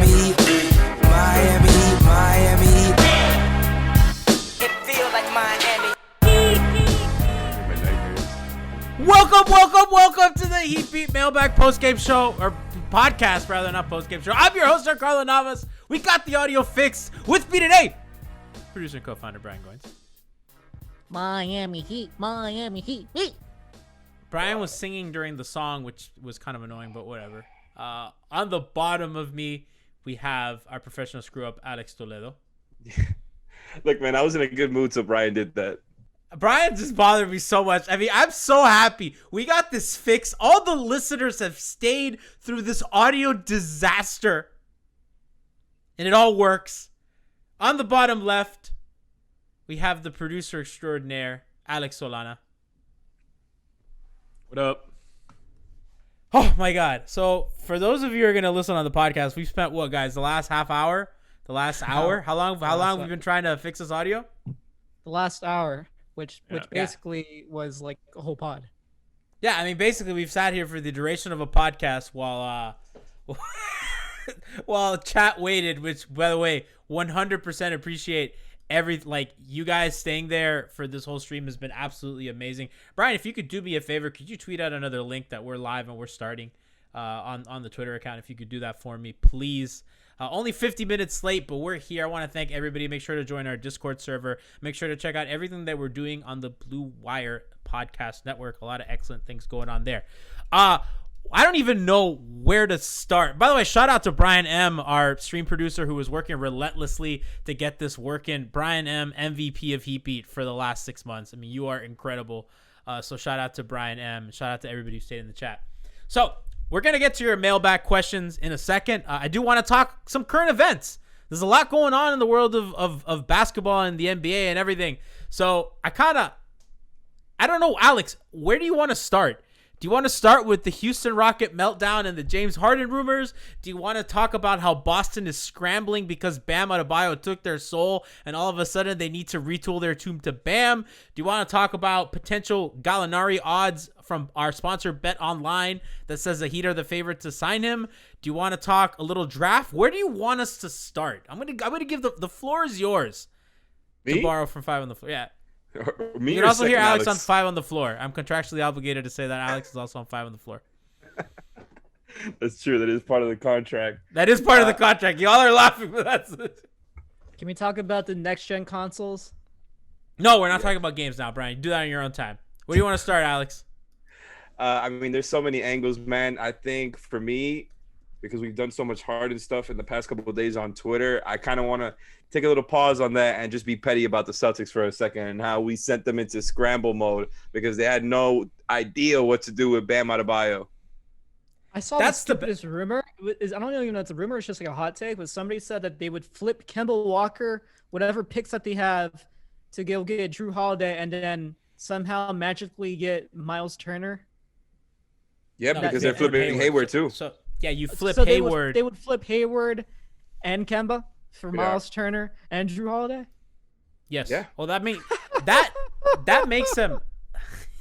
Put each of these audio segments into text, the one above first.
Miami Heat, Miami Heat, Miami Heat. It feels like Miami. Welcome to the Heat Beat Mailbag postgame show, or podcast rather, not postgame show. I'm your host, Giancarlo Navas. We got the audio fixed. With me today, producer and co-founder Brian Goins. Miami Heat, Miami Heat, Heat. Brian was singing during the song, which was kind of annoying, but whatever. On the bottom of me, we have our professional screw-up, Alex Toledo. Look, man, I was in a good mood, so Brian did that. Brian just bothered me so much. I mean, I'm so happy. We got this fixed. All the listeners have stayed through this audio disaster. And it all works. On the bottom left, we have the producer extraordinaire, Alex Solona. What up? Oh, my God. So, for those of you who are going to listen on the podcast, we've spent, what, guys, the last half hour? The last hour? How long have we been trying to fix this audio? The last hour, which basically was like a whole pod. Yeah, I mean, basically, we've sat here for the duration of a podcast while while chat waited, which, by the way, 100% appreciate you guys staying there for this whole stream has been absolutely amazing. Brian, if you could do me a favor, could you tweet out another link that we're live and we're starting on the Twitter account? If you could do that for me, please. Only 50 minutes late, but we're here. I want to thank everybody. Make sure to join our Discord server. Make sure to check out everything that we're doing on the Blue Wire Podcast Network. A lot of excellent things going on there. I don't even know where to start. By the way, shout out to Brian M., our stream producer, who was working relentlessly to get this working. Brian M., MVP of Heat Beat for the last 6 months. I mean, you are incredible. So shout out to Brian M. Shout out to everybody who stayed in the chat. So we're going to get to your mailbag questions in a second. I do want to talk some current events. There's a lot going on in the world of basketball and the NBA and everything. So I don't know, Alex, where do you want to start? Do you want to start with the Houston Rocket meltdown and the James Harden rumors? Do you want to talk about how Boston is scrambling because Bam Adebayo took their soul and all of a sudden they need to retool their tomb to Bam? Do you want to talk about potential Gallinari odds from our sponsor Bet Online that says the Heat are the favorite to sign him? Do you want to talk a little draft? Where do you want us to start? I'm gonna give the floor is yours. Me? To borrow from 5 on the floor. Yeah. Me, you can also hear Alex on 5 on the floor. I'm contractually obligated to say that Alex is also on 5 on the floor. That's true. That is part of the contract. That is part of the contract. Y'all are laughing, but that's it. Can we talk about the next-gen consoles? No, we're not talking about games now, Brian. Do that on your own time. Where do you want to start, Alex? I mean, there's so many angles, man. I think for me, because we've done so much Harden stuff in the past couple of days on Twitter, I kind of want to take a little pause on that and just be petty about the Celtics for a second and how we sent them into scramble mode because they had no idea what to do with Bam Adebayo. I saw this rumor. I don't even know if it's a rumor. It's just like a hot take. But somebody said that they would flip Kemba Walker, whatever picks that they have, to go get Drew Holiday and then somehow magically get Miles Turner. Yeah, because they're flipping Hayward too. So yeah, you flip Hayward. They would flip Hayward and Kemba for Miles Turner and Drew Holiday. Yes. Yeah. Well, that makes them.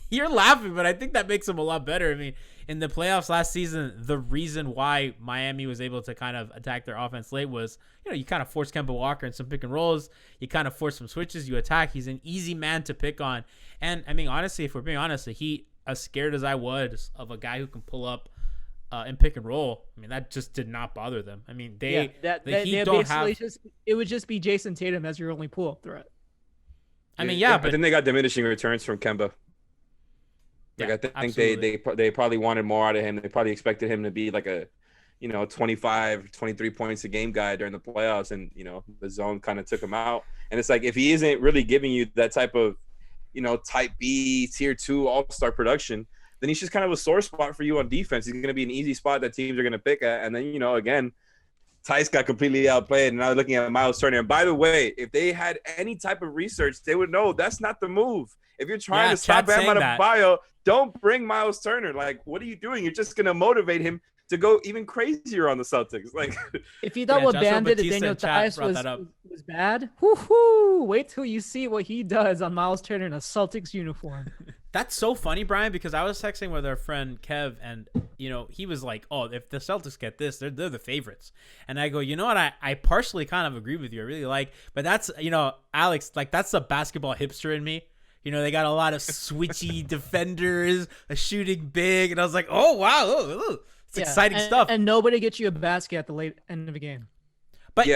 You're laughing, but I think that makes them a lot better. I mean, in the playoffs last season, the reason why Miami was able to kind of attack their offense late was, you kind of force Kemba Walker in some pick and rolls. You kind of force some switches. You attack. He's an easy man to pick on. And I mean, honestly, if we're being honest, the Heat, as scared as I was of a guy who can pull up and pick and roll, I mean, that just did not bother them. I mean, the Heat don't have. It would just be Jason Tatum as your only pull-up threat. I mean, but then they got diminishing returns from Kemba. Like, I think they probably wanted more out of him. They probably expected him to be like a, 25, 23 points a game guy during the playoffs, and the zone kind of took him out. And it's like, if he isn't really giving you that type of, type B, tier 2 all-star production, then he's just kind of a sore spot for you on defense. He's going to be an easy spot that teams are going to pick at. And then, again, Tice got completely outplayed. And now they're looking at Miles Turner. And by the way, if they had any type of research, they would know that's not the move. If you're trying to stop Bam Adebayo, don't bring Miles Turner. Like, what are you doing? You're just going to motivate him to go even crazier on the Celtics. Like, if you thought what Bam did to Daniel Tice was bad, wait till you see what he does on Miles Turner in a Celtics uniform. That's so funny, Brian, because I was texting with our friend Kev, and he was like, oh, if the Celtics get this, they're the favorites. And I go, you know what? I partially kind of agree with you. I really like, but that's, Alex, like that's the basketball hipster in me. They got a lot of switchy defenders, a shooting big. And I was like, oh, wow. It's exciting stuff. And nobody gets you a basket at the late end of the game. But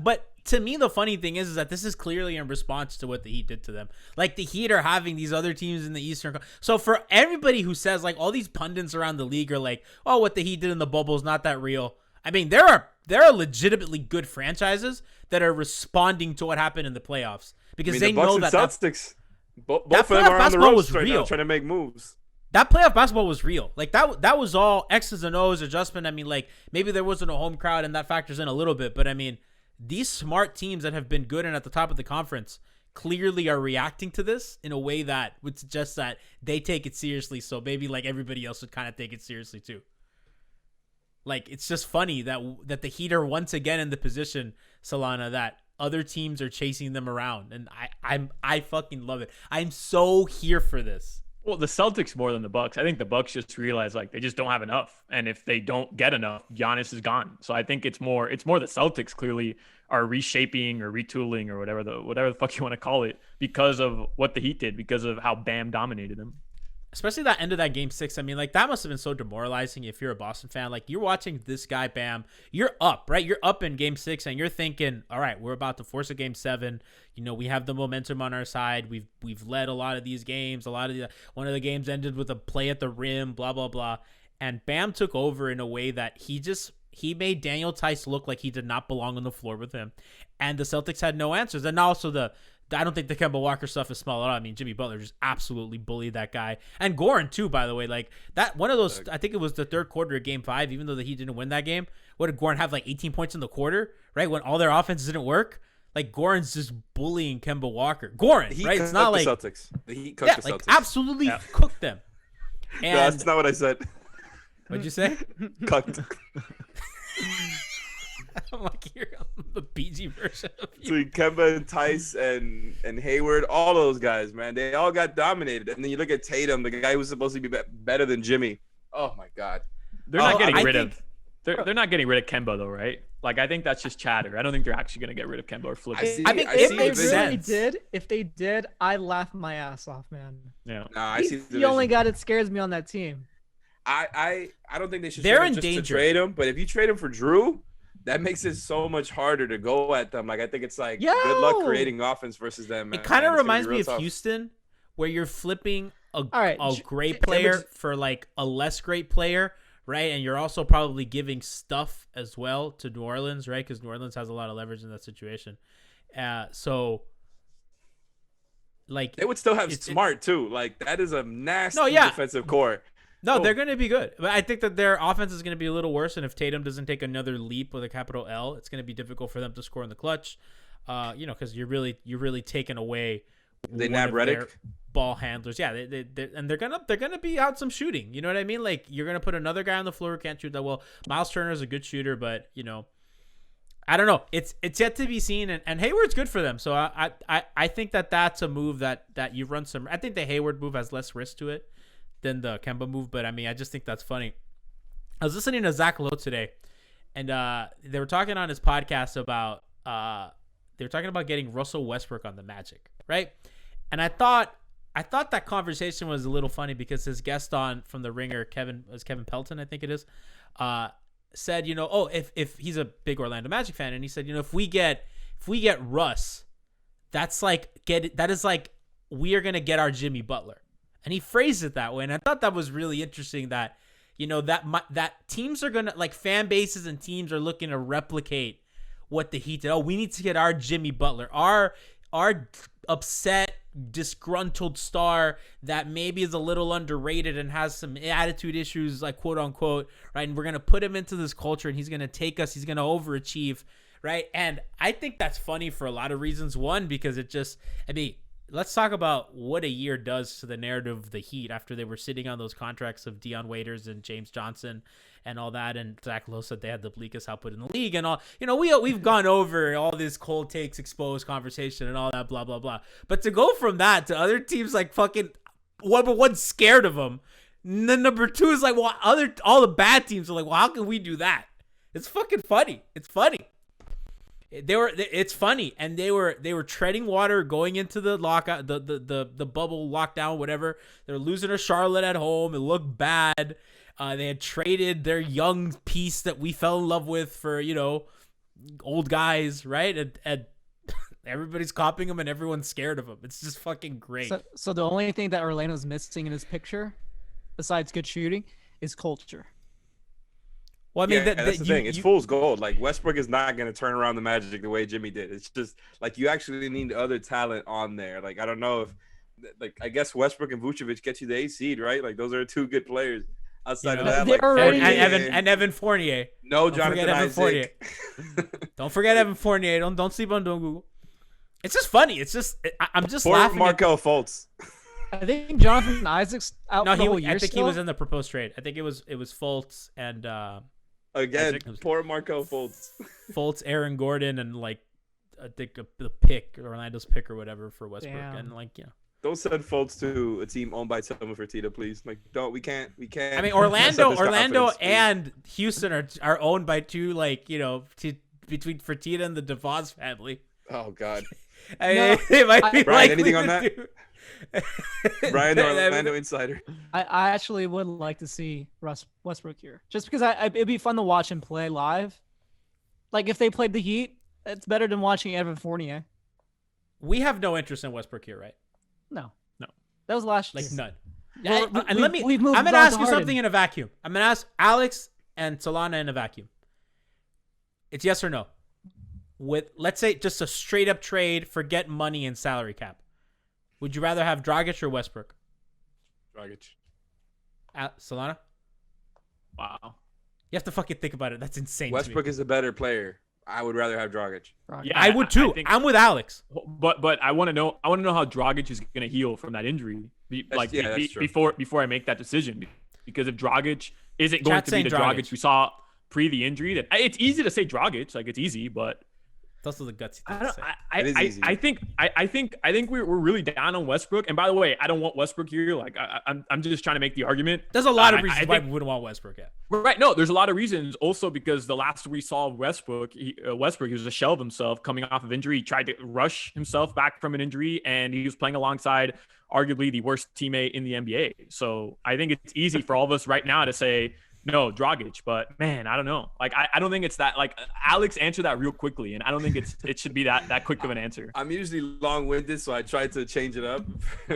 but to me, the funny thing is that this is clearly in response to what the Heat did to them. Like the Heat are having these other teams in the Eastern. So for everybody who says like all these pundits around the league are like, oh, what the Heat did in the bubble is not that real. I mean, there are legitimately good franchises that are responding to what happened in the playoffs because they know that Celtics, both of them are on the road right now trying to make moves. That playoff basketball was real. Like that was all X's and O's adjustment. I mean, like maybe there wasn't a home crowd and that factors in a little bit, but I mean, these smart teams that have been good and at the top of the conference clearly are reacting to this in a way that would suggest that they take it seriously. So maybe like everybody else would kind of take it seriously too. Like it's just funny that the Heat are once again in the position, Solana, that other teams are chasing them around, and I fucking love it. I'm so here for this. Well, the Celtics more than the Bucks. I think the Bucks just realize like they just don't have enough, and if they don't get enough, Giannis is gone. So I think it's more the Celtics clearly are reshaping or retooling or whatever the fuck you want to call it because of what the Heat did, because of how Bam dominated them. Especially that end of that game 6. I mean, like that must have been so demoralizing if you're a Boston fan. Like you're watching this guy, Bam, you're up, right? You're up in game 6 and you're thinking, all right, we're about to force a game 7. We have the momentum on our side. We've led a lot of these games. One of the games ended with a play at the rim, blah, blah, blah. And Bam took over in a way that he made Daniel Tice look like he did not belong on the floor with him. And the Celtics had no answers. And also I don't think the Kemba Walker stuff is small at all. I mean, Jimmy Butler just absolutely bullied that guy. And Goran, too, by the way. Like, that one of those, I think it was the third quarter of game 5, even though the Heat didn't win that game. What did Goran have, like 18 points in the quarter, right? When all their offense didn't work? Like, Goran's just bullying Kemba Walker. Goran, right? It's not like the Celtics. The Heat cooked the Celtics. Like, absolutely cooked them. And, no, that's not what I said. What'd you say? Cooked. I'm like, you're the PG version of you. So Kemba and Tice and Hayward, all those guys, man, they all got dominated. And then you look at Tatum, the guy who's supposed to be better than Jimmy. Oh my God. They're not getting rid of Kemba though, right? Like I think that's just chatter. I don't think they're actually going to get rid of Kemba or flip it. I think if they did, I'd laugh my ass off, man. Yeah. Nah, He's the only guy that scares me on that team. I don't think they should. They're in just danger. To trade him, but if you trade him for Drew, that makes it so much harder to go at them. Like I think it's like good luck creating offense versus them. Man. It kind of reminds me of Houston, where you're flipping a great player for like a less great player, right? And you're also probably giving stuff as well to New Orleans, right? Because New Orleans has a lot of leverage in that situation. So like they would still have Smart too. Like that is a nasty defensive core. No, they're going to be good. But I think that their offense is going to be a little worse. And if Tatum doesn't take another leap with a capital L, it's going to be difficult for them to score in the clutch. Because you're really taking away. They nab Redick, ball handlers. Yeah, they're gonna be out some shooting. You know what I mean? Like you're gonna put another guy on the floor who can't shoot that well. Miles Turner is a good shooter, but I don't know. It's yet to be seen. And Hayward's good for them. So I think that's a move that you run some. I think the Hayward move has less risk to it than the Kemba move, but I mean, I just think that's funny. I was listening to Zach Lowe today, and they were talking on his podcast about getting Russell Westbrook on the Magic, right? And I thought that conversation was a little funny because his guest from the Ringer, Kevin Pelton, I think it is, said, if he's a big Orlando Magic fan, and he said, if we get Russ, that is like we are gonna get our Jimmy Butler. And he phrased it that way. And I thought that was really interesting that, that teams are going to, like fan bases and teams are looking to replicate what the Heat did. Oh, we need to get our Jimmy Butler, our upset, disgruntled star that maybe is a little underrated and has some attitude issues, like quote unquote, right? And we're going to put him into this culture and he's going to take us, he's going to overachieve, right? And I think that's funny for a lot of reasons. One, because let's talk about what a year does to the narrative of the Heat after they were sitting on those contracts of Dion Waiters and James Johnson and all that. And Zach Lowe said they had the bleakest output in the league and all. We've gone over all this cold takes exposed conversation and all that, blah, blah, blah. But to go from that to other teams like fucking one scared of them, And then number 2 is like, well, all the bad teams are like, well, how can we do that? It's fucking funny. It's funny. It's funny, and they were treading water going into the lockout, the bubble lockdown, whatever. They're losing to Charlotte at home. It looked bad. They had traded their young piece that we fell in love with for old guys, right? And everybody's copying him, and everyone's scared of him. It's just fucking great. So the only thing that Orlando's missing in his picture, besides good shooting, is culture. Well, I mean, that's the thing. It's fool's gold. Like, Westbrook is not going to turn around the Magic the way Jimmy did. It's just like you actually need other talent on there. Like, I don't know if, like, I guess Westbrook and Vucevic get you the 8th seed, right? Like, those are 2 good players. Outside of that, like, Evan Fournier. No, Jonathan Isaac. Don't forget Evan Fournier. Don't sleep on Google. It's just funny. It's just I'm just laughing. Markelle Fultz. I think Jonathan Isaac's out. No, the whole year I think still. He was in the proposed trade. I think it was Fultz and again, poor Markelle Fultz. Fultz, Aaron Gordon, and like I think the pick, Orlando's pick or whatever for Westbrook. Damn. And like don't send Fultz to a team owned by Toma Fertitta, please. Like, don't. We can't. I mean, Orlando and Houston are owned by 2 between Fertitta and the DeVos family. Oh God. They might be Brian, anything on that? Brian, the Orlando insider. I actually would like to see Westbrook here, just because it'd be fun to watch him play live. Like, if they played the Heat, it's better than watching Evan Fournier. We have no interest in Westbrook here, right? No. That was last year. Like, none. Well, I'm going to ask you something in a vacuum. I'm going to ask Alex and Solana in a vacuum. It's yes or no. With, let's say, just a straight up trade, forget money and salary cap. Would you rather have Dragic or Westbrook? Dragic. Solana? Wow. You have to fucking think about it. That's insane. Westbrook is a better player. I would rather have Dragic. Yeah, I would too. I'm with Alex. But I want to know how Dragic is going to heal from that injury. Before I make that decision, because if Dragic isn't going to be the Dragic we saw pre the injury, then it's easy to say Dragic. Like, it's easy, but it's also the gutsy thing to say. I think we're really down on Westbrook. And by the way, I don't want Westbrook here. Like, I'm just trying to make the argument. There's a lot of reasons why we wouldn't want Westbrook yet. Right. No, there's a lot of reasons. Also, because the last we saw Westbrook, he was a shell of himself coming off of injury. He tried to rush himself back from an injury, and he was playing alongside arguably the worst teammate in the NBA. So I think it's easy for all of us right now to say, no, Dragic, but man, I don't know. Like, I don't think it's that. Like, Alex answered that real quickly, and I don't think it should be that quick of an answer. I'm usually long-winded, so I try to change it up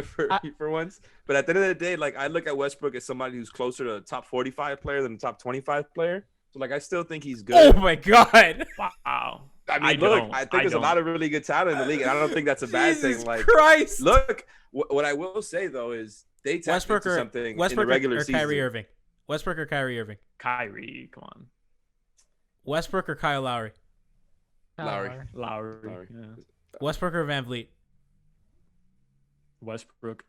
for once. But at the end of the day, like, I look at Westbrook as somebody who's closer to a top 45 player than a top 25 player. So, like, I still think he's good. Oh my God! Wow. I mean, I think there's a lot of really good talent in the league, and I don't think that's a bad thing. Like, Christ! Look, what I will say though is they tapped into something in the regular season. Kyrie Irving. Westbrook or Kyrie Irving? Kyrie, come on. Westbrook or Kyle Lowry? Lowry. Yeah. Westbrook or Van Vliet? Westbrook.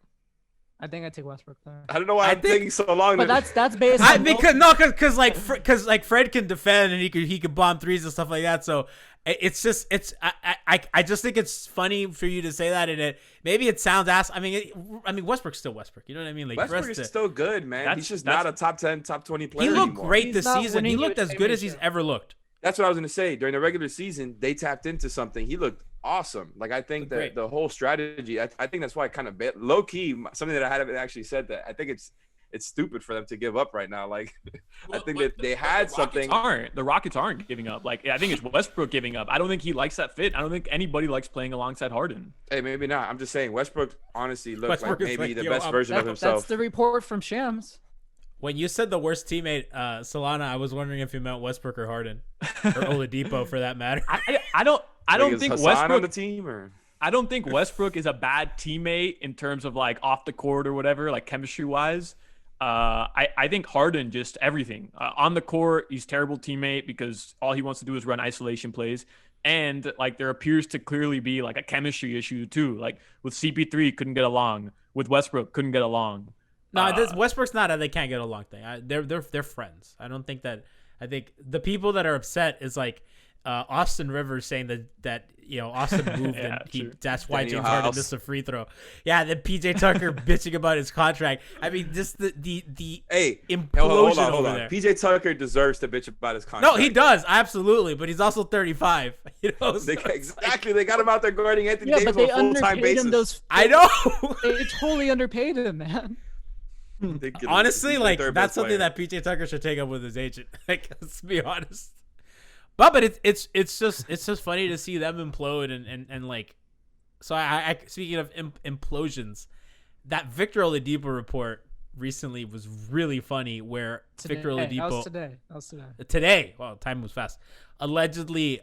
I think I'd take Westbrook there. I don't know why I'm thinking so long. But that's based on because Fred can defend and he could bomb threes and stuff like that. So I just think it's funny for you to say that, and maybe it sounds ass. I mean Westbrook's still Westbrook. You know what I mean? Like, Westbrook is still good, man. He's just not a top 10, top 20 player. He looked anymore. great this season. He looked as good as he's ever looked. That's what I was gonna say. During the regular season, they tapped into something. He looked awesome. Like, I think that the whole strategy. I think that's why I kind of low key something that I hadn't actually said that I think it's stupid for them to give up right now. Like, I think that they had something. The Rockets aren't giving up. Like, I think it's Westbrook giving up. I don't think he likes that fit. I don't think anybody likes playing alongside Harden. Hey, maybe not. I'm just saying Westbrook honestly looked like maybe the best version of himself. That's the report from Shams. When you said the worst teammate, Solana, I was wondering if you meant Westbrook or Harden or Oladipo for that matter. I don't think Westbrook on the team, or I don't think Westbrook is a bad teammate in terms of like off the court or whatever, like chemistry wise. I think Harden just everything on the court. He's a terrible teammate because all he wants to do is run isolation plays. And like, there appears to clearly be like a chemistry issue too. Like, with CP3 couldn't get along, with Westbrook couldn't get along. No, Westbrook's not a they can't get along thing. They're friends. I don't think that. I think the people that are upset is like Austin Rivers saying that Austin moved Yeah, and that's why Daniel James Harden House. missed a free throw. Yeah, then PJ Tucker bitching about his contract. I mean, just the implosion hold over on. there. PJ Tucker deserves to bitch about his contract. No, he does, absolutely, but he's also 35. Exactly. They got him out there guarding Anthony Yeah, Davis but they on a full-time underpaid him. basis. I know. They totally underpaid him, man. Honestly, like that's something that PJ Tucker should take up with his agent. Like, let's be honest. But it's just funny to see them implode and like. So I speaking of implosions, that Victor Oladipo report recently was really funny. Where Victor Oladipo That was today. Today, well, time moves fast. Allegedly,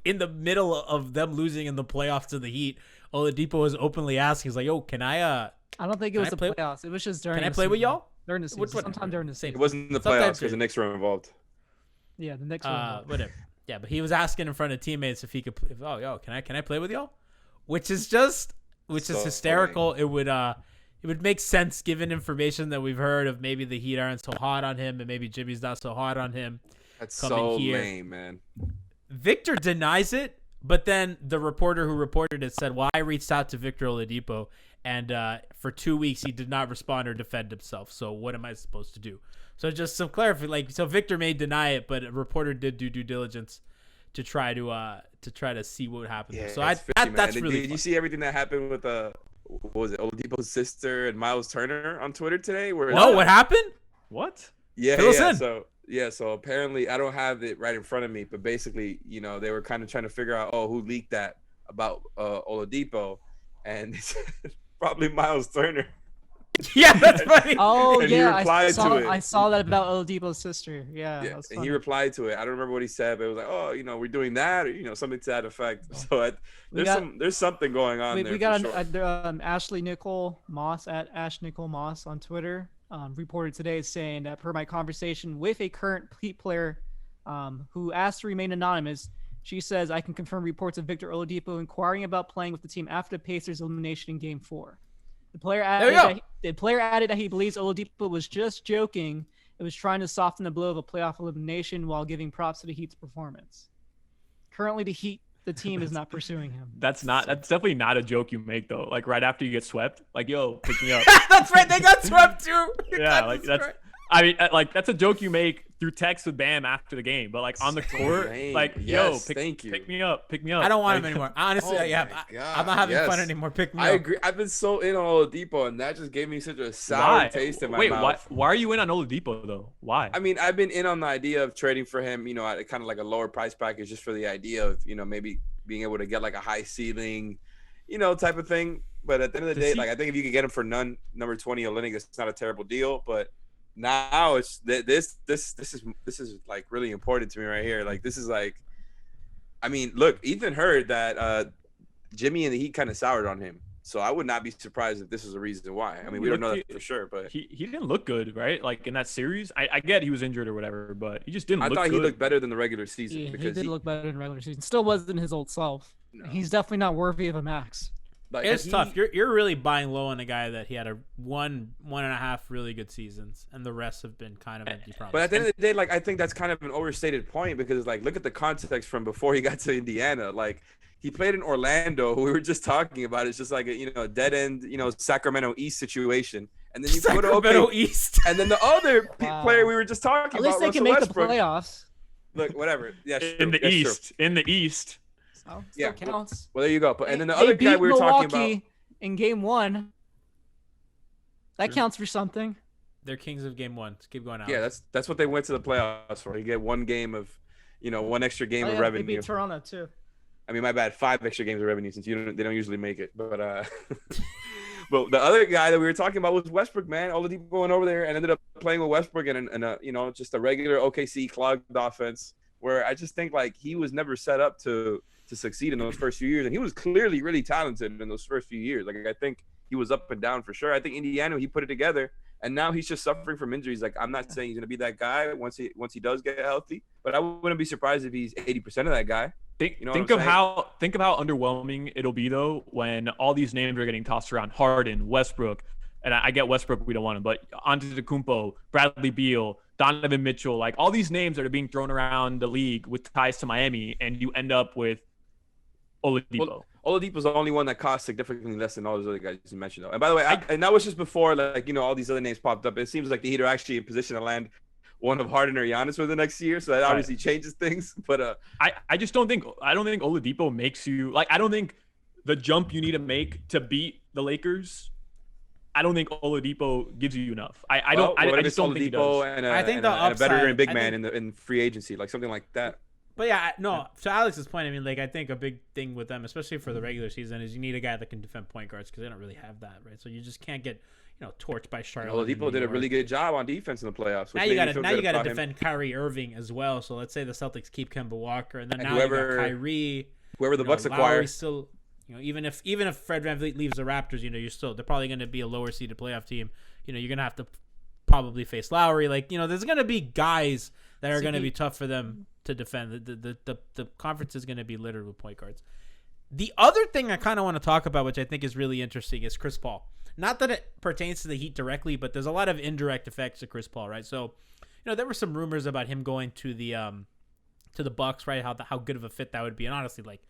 in the middle of them losing in the playoffs to the Heat, Oladipo was openly asking, he's like, "Yo, can I don't think it was the playoffs. It was just during. Can I play with y'all During the season, sometime during the season. It wasn't the playoffs because the Knicks were involved. Yeah, the Knicks were involved. Whatever. Yeah, but he was asking in front of teammates if he could. Can I play with y'all? Which is hysterical. Funny. It would make sense given information that we've heard of maybe the Heat aren't so hot on him and maybe Jimmy's not so hot on him. That's so lame, man. Victor denies it, but then the reporter who reported it said, "Well, I reached out to Victor Oladipo, and for 2 weeks he did not respond or defend himself. So what am I supposed to do?" So just some clarification. So Victor may deny it, but a reporter did do due diligence to try to see what happened. Yeah, so that's really. Did you see everything that happened with what was it, Oladipo's sister and Miles Turner on Twitter today? What happened? What? Yeah. So apparently, I don't have it right in front of me, but basically, they were kind of trying to figure out, who leaked that about Oladipo, and it's probably Miles Turner. Yeah, that's funny. Oh, and yeah, I saw that about Oladipo's sister. Yeah, and he replied to it. I don't remember what he said, but it was like, we're doing that, or something to that effect. So there's something going on there. We got Ashley Nicole Moss at Ash Nicole Moss on Twitter. Reported today saying that per my conversation with a current Heat player who asked to remain anonymous, she says, "I can confirm reports of Victor Oladipo inquiring about playing with the team after the Pacers' elimination in Game 4. The player added that he believes Oladipo was just joking. It was trying to soften the blow of a playoff elimination while giving props to the Heat's performance. Currently, the team is not pursuing him." That's definitely not a joke you make though. Like right after you get swept, like, "Yo, pick me up." That's right. They got swept too. Yeah, like that's. I mean, like that's a joke you make through text with Bam after the game, but like on the court, like, "Yo, pick me up." I don't want him anymore. Honestly, I'm not having fun anymore. Pick me up. I agree. I've been so in on Oladipo, and that just gave me such a sour taste in my mouth. Why are you in on Oladipo though? Why? I mean, I've been in on the idea of trading for him, at kind of like a lower price package, just for the idea of, maybe being able to get like a high ceiling, type of thing. But at the end of the day, like, I think if you could get him for number 20 Olynyk, it's not a terrible deal. But now it's this is like really important to me right here. Like, this is like, I mean, look, Ethan heard that Jimmy and the Heat kind of soured on him, so I would not be surprised if this is a reason why. I mean, we don't know that for sure, but he didn't look good, right? Like in that series, I get he was injured or whatever, but he just didn't. I look thought good. he looked better than the regular season. Yeah, because he did look better in regular season. Still wasn't his old self. No. He's definitely not worthy of a max. Like, it's tough. You're really buying low on a guy that he had a one and a half really good seasons, and the rest have been kind of empty promises. But at the end of the day, like, I think that's kind of an overstated point because, like, look at the context from before he got to Indiana. Like, he played in Orlando, who we were just talking about. It's just like a dead end, Sacramento East situation. And then you go to Sacramento East. And then the other player we were just talking about, at least they can make Westbrook. The playoffs. Look, whatever. Yeah, in the East. Oh, still counts. Well, there you go. And then the other guy we were talking about in Game 1, that counts for something. They're kings of Game 1. Let's keep going out. Yeah, that's what they went to the playoffs for. You get one game of, one extra game of revenue. They beat Toronto too. I mean, my bad. 5 extra games of revenue since they don't usually make it. But but the other guy that we were talking about was Westbrook, man. Oladipo went over there and ended up playing with Westbrook in just a regular OKC clogged offense, where I just think like he was never set up to succeed in those first few years, and he was clearly really talented in those first few years. Like, I think he was up and down for sure. I think Indiana, he put it together, and now he's just suffering from injuries. Like, I'm not saying he's gonna be that guy once he does get healthy, but I wouldn't be surprised if he's 80% of that guy. Think of how underwhelming it'll be though when all these names are getting tossed around. Harden, Westbrook, and I get Westbrook, we don't want him, but Antetokounmpo, Bradley Beal, Donovan Mitchell, like all these names that are being thrown around the league with ties to Miami, and you end up with Oladipo. Oladipo's the only one that costs significantly less than all those other guys you mentioned, though. And by the way, and that was just before, like, all these other names popped up. It seems like the Heat are actually in position to land one of Harden or Giannis for the next year, so that obviously changes things. But I just don't think Oladipo makes you like. I don't think the jump you need to make to beat the Lakers. I don't think Oladipo gives you enough. I just don't think he does. I think a veteran big man in free agency, like something like that. But yeah, no. To Alex's point, I mean, like, I think a big thing with them, especially for the regular season, is you need a guy that can defend point guards because they don't really have that, right? So you just can't get, torched by Charlotte. Oladipo did a really good job on defense in the playoffs. Now you got to defend Kyrie Irving as well. So let's say the Celtics keep Kemba Walker, and then now you got Kyrie, whoever the Bucks acquire. Still, even if Fred VanVleet leaves the Raptors, they're probably going to be a lower seeded playoff team. You're going to have to probably face Lowry. Like, there's going to be guys that are going to be tough for them to defend. The conference is going to be littered with point guards. The other thing I kind of want to talk about, which I think is really interesting, is Chris Paul. Not that it pertains to the Heat directly, but there's a lot of indirect effects to Chris Paul, right? So, there were some rumors about him going to the Bucks, right? How good of a fit that would be, and honestly, like,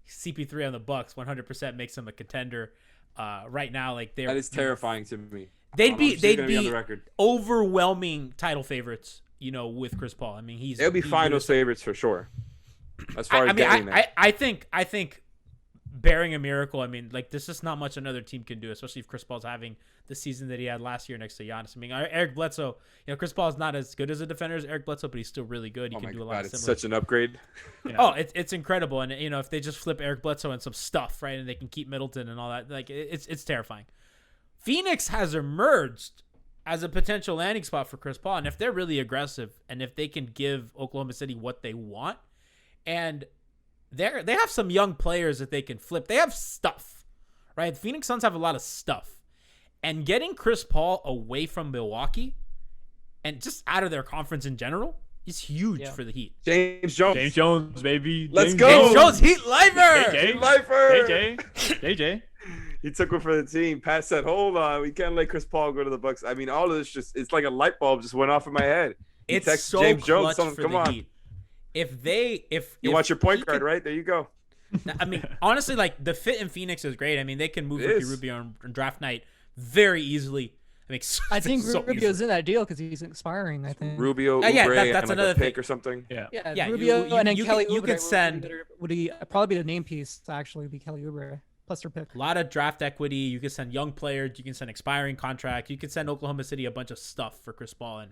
CP3 on the Bucks 100% makes him a contender. Right now, like, that is terrifying to me. They'd be overwhelming title favorites. With Chris Paul. I mean, they'll be finals favorites for sure. As far as getting there. I think bearing a miracle, I mean, like, this is not much another team can do, especially if Chris Paul's having the season that he had last year next to Giannis. I mean, Eric Bledsoe, Chris Paul's not as good as a defender as Eric Bledsoe, but he's still really good. He can do a lot of similar. It's such an upgrade. Yeah. Oh, it's incredible. And, if they just flip Eric Bledsoe and some stuff, right, and they can keep Middleton and all that, like, it's terrifying. Phoenix has emerged as a potential landing spot for Chris Paul. And if they're really aggressive and if they can give Oklahoma City what they want, and they have some young players that they can flip. They have stuff, right? The Phoenix Suns have a lot of stuff. And getting Chris Paul away from Milwaukee and just out of their conference in general is huge for the Heat. James Jones, baby. Let's go. James Jones, Heat lifer. JJ. He took one for the team. Pat said, hold on, we can't let Chris Paul go to the Bucks. I mean, all of this it's like a light bulb just went off in my head. It's so James clutch Jones, for the Heat. If you want your point guard, right? There you go. I mean, honestly, like, the fit in Phoenix is great. I mean, they can move Ricky Rubio on draft night very easily. I think Rubio's in that deal because he's expiring. I think Rubio, that's another pick thing. Or something. Yeah. Rubio and then Kelly Oubre. You could send. Would he probably be the name piece? Actually, be Kelly Oubre plus their pick. A lot of draft equity. You can send young players. You can send expiring contract. You can send Oklahoma City a bunch of stuff for Chris Paul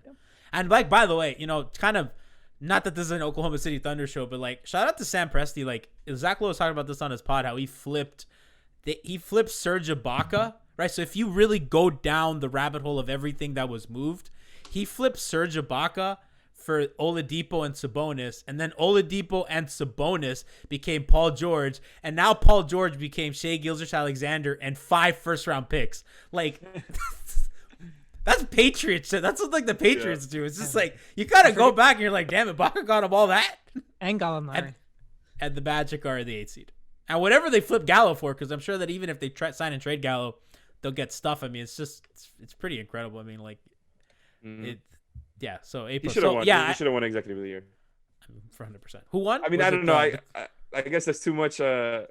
and like, by the way, kind of. Not that this is an Oklahoma City Thunder show, but, like, shout out to Sam Presti. Like, Zach Lowe was talking about this on his pod, how he flipped Serge Ibaka, right? So if you really go down the rabbit hole of everything that was moved, he flipped Serge Ibaka for Oladipo and Sabonis, and then Oladipo and Sabonis became Paul George, and now Paul George became Shai Gilgeous-Alexander and 5 first-round picks. Like, that's Patriots shit. That's what, like, the Patriots do. It's just like, you gotta go back and you're like, damn it, Ibaka got him all that. And Gallinari. And the Magic are the 8th seed. And whatever they flip Gallo for, because I'm sure that even if they sign and trade Gallo, they'll get stuff. I mean, it's pretty incredible. I mean, like, so April. He should have won. He should have won Executive of the Year. For 100%. Who won? I mean, I don't know. I guess that's too much of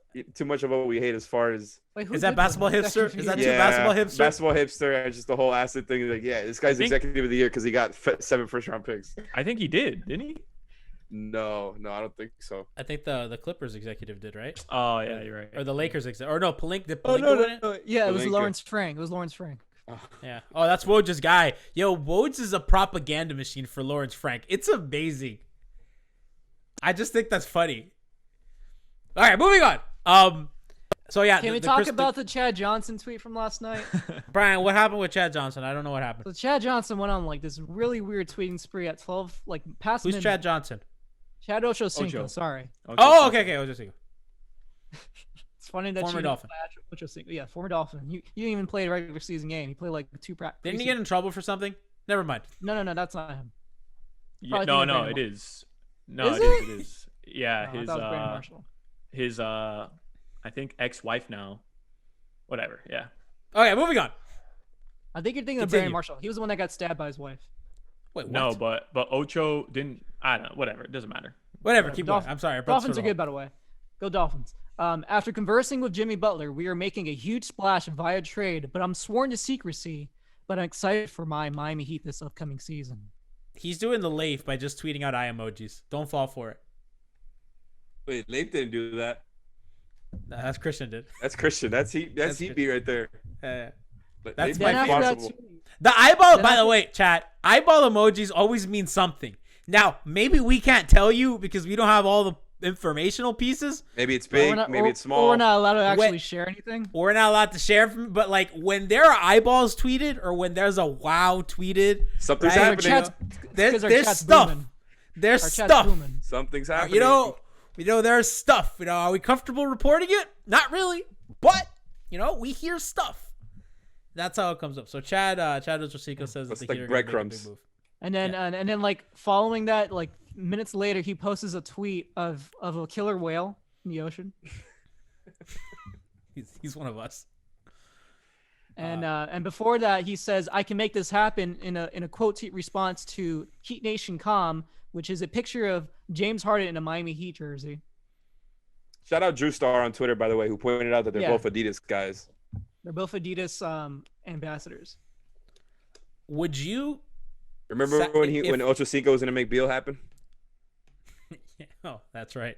what we hate as far as. Wait, is that basketball hipster? Is that too basketball hipster? Basketball hipster and just the whole asset thing. Like, this guy's Executive of the Year because he got 7 first-round picks. I think he did, didn't he? No, I don't think so. I think the Clippers executive did, right? Oh yeah, you're right. Or the Lakers executive, or no, Pelinka. Did Pelinka win it? No. Yeah, it was Lawrence Frank. Oh. Yeah. Oh, that's Woj's guy. Yo, Woj is a propaganda machine for Lawrence Frank. It's amazing. I just think that's funny. All right, moving on. So yeah, can we talk about the Chad Johnson tweet from last night? Brian, what happened with Chad Johnson? I don't know what happened. So Chad Johnson went on, like, this really weird tweeting spree at 12, like, past. Who's Chad Johnson? Chad Ocho Cinco. Sorry. Okay, Ocho Cinco. It's funny that former Dolphin. Ocho Cinco. Yeah, former Dolphin. You didn't even play a regular season game. He played like 2 practice. Didn't he get in trouble for something? Never mind. No, that's not him. Yeah, no, it is. No, is it is. Yeah, his I think ex-wife now. Whatever. Yeah. Okay, moving on. I think you're thinking of Brandon Marshall. He was the one that got stabbed by his wife. Wait, what? No, but Ocho didn't. I don't know. Whatever. It doesn't matter. Whatever. Keep going. I'm sorry. Dolphins are good, by the way. Go Dolphins. After conversing with Jimmy Butler, we are making a huge splash via trade, but I'm sworn to secrecy. But I'm excited for my Miami Heat this upcoming season. He's doing the Leif by just tweeting out eye emojis. Don't fall for it. Wait, Leif didn't do that. No, that's Christian did. That's Christian. That's Heat beat right there. That's Leif my is favorite. responsible. The eyeball, by the way, chat, eyeball emojis always mean something. Now, maybe we can't tell you because we don't have all the informational pieces. Maybe it's big, maybe it's small. Or we're not allowed to actually share anything. We're not allowed to share, but like when there are eyeballs tweeted or when there's a wow tweeted, something's right? happening. There's stuff. Booming. There's stuff. Something's happening. You know, there's stuff. You know, are we comfortable reporting it? Not really, but you know, we hear stuff. That's how it comes up. So Chad Ocho Cinco says that the Heat are gonna make a big move. And then like following that, like minutes later, he posts a tweet of a killer whale in the ocean. He's one of us. And before that, he says, "I can make this happen" in a quote response to Heat Nation Com, which is a picture of James Harden in a Miami Heat jersey. Shout out Drew Starr on Twitter, by the way, who pointed out that they're both Adidas guys. They're both Adidas ambassadors. Would you remember when Ocho Cinco was gonna make Beal happen? Oh, that's right.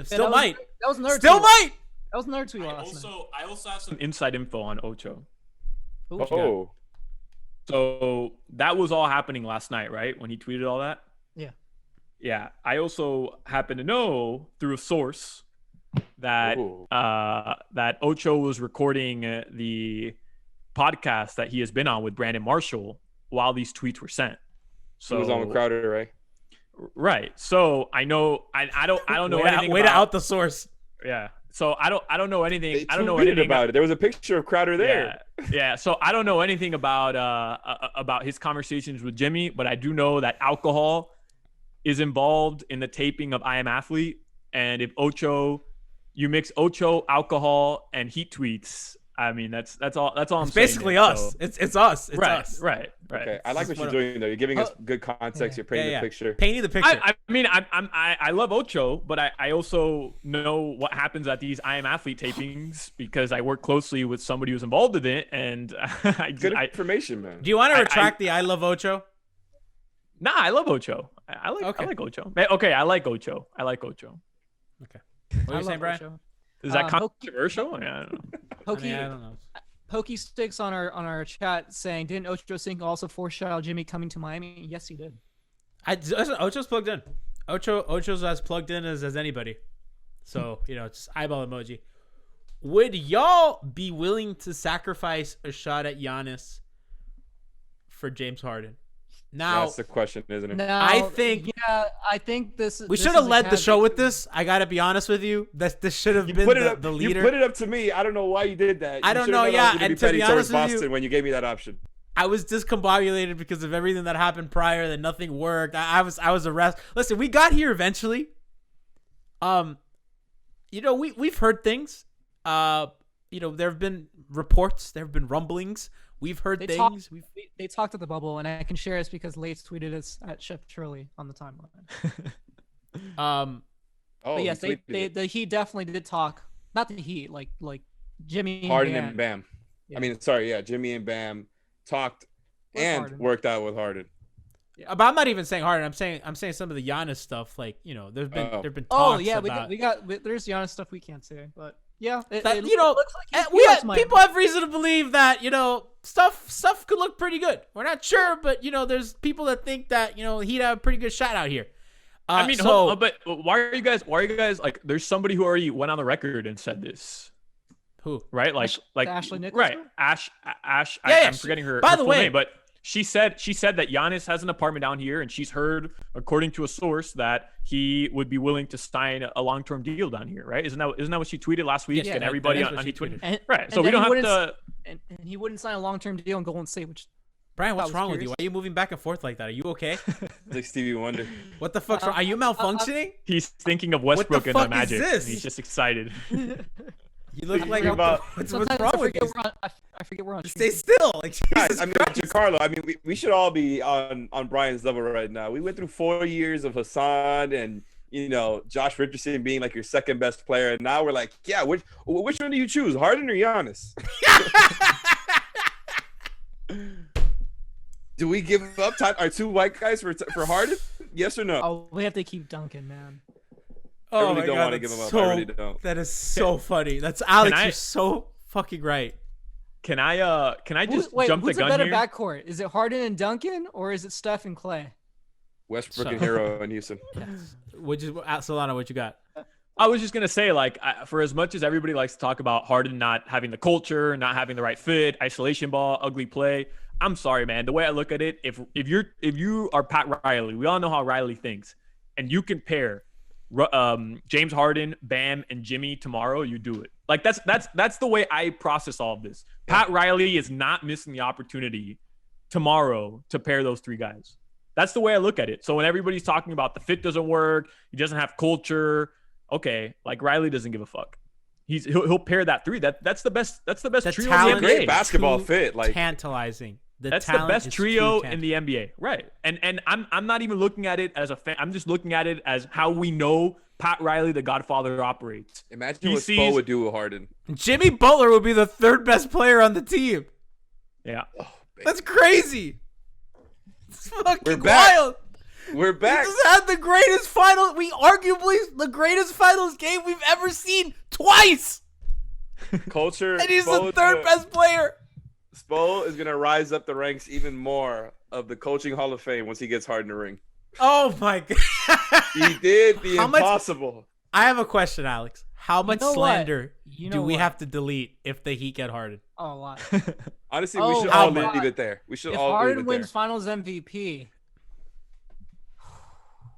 Still might. That was another Still tweet. might. That was another tweet last night. I also have some inside info on Ocho. Oh. So that was all happening last night, right? When he tweeted all that? Yeah. Yeah. I also happen to know through a source that that Ocho was recording the podcast that he has been on with Brandon Marshall while these tweets were sent. So he was on with Crowder, right? Right. So I know I don't know anything way to out the source. Yeah. So I don't know anything. I don't know anything about it. There was a picture of Crowder there. Yeah. So I don't know anything about his conversations with Jimmy, but I do know that alcohol is involved in the taping of I Am Athlete. And if you mix Ocho, alcohol, and Heat tweets, I mean that's all I'm saying. It's basically us. So. It's us. It's us. Right. Okay. I like what you're doing though. You're giving us good context. You're painting the picture. Painting the picture. I mean, I love Ocho, but I also know what happens at these I Am Athlete tapings because I work closely with somebody who's involved in it, and good information, man. Do you want to retract the I love Ocho? Nah, I love Ocho. I like Ocho. Okay, I like Ocho. Okay. What are you saying, Brian? Ocho. Is that controversial? Yeah, I don't know. Pokey, I don't know. Pokey Sticks on our chat saying, "Didn't Ocho Cinco also foreshadow Jimmy coming to Miami?" Yes, he did. Listen, Ocho's plugged in. Ocho's as plugged in as anybody. So just eyeball emoji. Would y'all be willing to sacrifice a shot at Giannis for James Harden? Now that's the question, isn't it? Now, I think this. We should have led the show with this. I gotta be honest with you. This should have been the leader. You put it up to me. I don't know why you did that. I don't know. Yeah, and to be honest with Boston you, when you gave me that option, I was discombobulated because of everything that happened prior. That nothing worked. I was arrested. Listen, we got here eventually. We've heard things. There have been reports. There have been rumblings. We've heard things. They talked at the bubble, and I can share this because Lates tweeted this at Chef Shirley on the timeline. But yes, the Heat definitely did talk. Not the Heat, like Jimmy Harden and Bam. Yeah. I mean, Jimmy and Bam talked and Harden. worked out with Harden. Yeah, but I'm not even saying Harden. I'm saying some of the Giannis stuff. Like there've been talks. Oh yeah, about, we got there's Giannis stuff we can't say, but yeah, it looks like people have reason to believe that stuff could look pretty good. We're not sure, but there's people that think that he'd have a pretty good shot out here. I mean, but why are you guys like? There's somebody who already went on the record and said this. Who? Right? Like Ashley Nichols. Right? Ash. Yeah, I'm forgetting her. By the full way, name, but she said that Giannis has an apartment down here, and she's heard, according to a source, that he would be willing to sign a long-term deal down here. Right? Isn't that what she tweeted last week? Yeah, and everybody on he tweeted. Right. So we don't have to. And he wouldn't sign a long-term deal in Golden State, which. Brian, what's wrong with you? Why are you moving back and forth like that? Are you okay? Like Stevie Wonder. What the fuck's wrong? Are you malfunctioning? He's thinking of Westbrook and Magic. This? He's just excited. You look like what's wrong with you? I forget we're on. Stay still. Like, Guys, I mean, Giancarlo. I mean, we should all be on Brian's level right now. We went through 4 years of Hassan and Josh Richardson being like your second best player, and now we're like, yeah, which one do you choose, Harden or Giannis? Do we give up our 2 white guys for Harden? Yes or no? Oh, we have to keep Duncan, man. I really don't want to give him up. I really don't. That is so funny. That's Alex. You're so fucking right. Can I just jump the gun here? Who's a better backcourt? Is it Harden and Duncan, or is it Steph and Clay? Westbrook and Hero and Houston. Yes. Solana, what you got? I was just gonna say, like, for as much as everybody likes to talk about Harden not having the culture, not having the right fit, isolation ball, ugly play, I'm sorry, man. The way I look at it, if you are Pat Riley, we all know how Riley thinks, and you can pair James Harden, Bam, and Jimmy tomorrow, you do it. Like that's the way I process all of this. Pat Riley is not missing the opportunity tomorrow to pair those 3 guys. That's the way I look at it. So when everybody's talking about the fit doesn't work, he doesn't have culture, okay, like Riley doesn't give a fuck. He'll pair that 3. That's the best trio in the NBA. Great basketball fit, like tantalizing. That's the best trio in the NBA, right? And I'm not even looking at it as a fan. I'm just looking at it as how we know Pat Riley, the Godfather, operates. Imagine what Spo would do with Harden. Jimmy Butler would be the 3rd best player on the team. Yeah, that's crazy. It's fucking wild. We're back. We just had the greatest finals. Arguably the greatest finals game we've ever seen twice. Culture. And he's the 3rd best player. Spo is gonna rise up the ranks even more of the coaching Hall of Fame once he gets Harden to ring. Oh my god. He did the impossible. I have a question, Alex. How much slander do we what? have to delete if the Heat get Harden? Oh, a lot. Honestly, we should all leave it there. We should if all leave Harden it wins there. Finals MVP,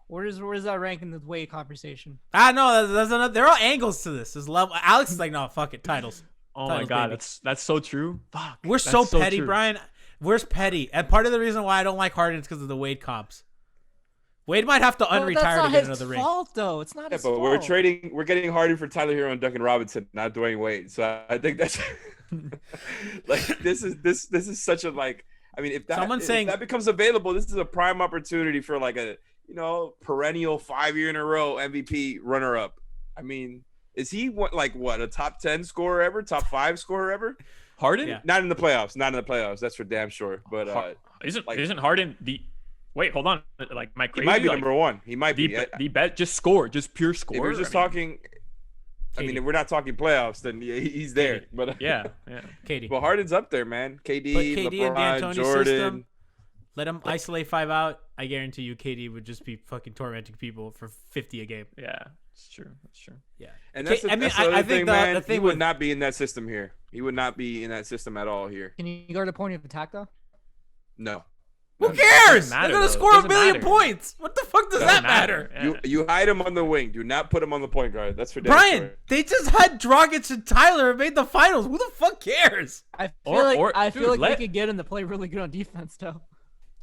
where does that rank in the Wade conversation? No, that's another. There are angles to this. There's level. Alex is like, no, fuck it, titles. Oh Titles, my god, baby. that's so true. Fuck, We're so petty, true. Brian. We're petty, and part of the reason why I don't like Harden is because of the Wade comps. Wade might have to unretire to get another ring. That's not his fault, though. It's not his But fault. we're getting Harden for Tyler Hero and Duncan Robinson, not Dwayne Wade. So I think that's like this is such a like. I mean, if that becomes available, this is a prime opportunity for like a perennial 5-year in a row MVP runner up. I mean, is he a top 10 scorer ever, top 5 scorer ever? Harden? Yeah. Not in the playoffs. That's for damn sure. But isn't Harden the? Wait, hold on. Like, am I crazy? He might be number 1. He might be. The bet, just score, just pure score. If we're just talking, if we're not talking playoffs, then he's there. KD. But yeah. KD. But Harden's up there, man. KD, Put KD in LeBron, D'Antoni's Jordan. system. Let him isolate 5 out. I guarantee you, KD would just be fucking tormenting people for 50 a game. Yeah, it's true. That's true. Yeah, and that's the other thing, man. He would not be in that system here. He would not be in that system at all here. Can you guard a point of attack, though? No. Who cares? They're gonna score a million points. What the fuck does that matter? Yeah. You hide him on the wing. Do not put him on the point guard. That's for damn Brian. sure. They just had Dragic and Tyler and made the finals. Who the fuck cares? I feel like they could get him to play really good on defense, though.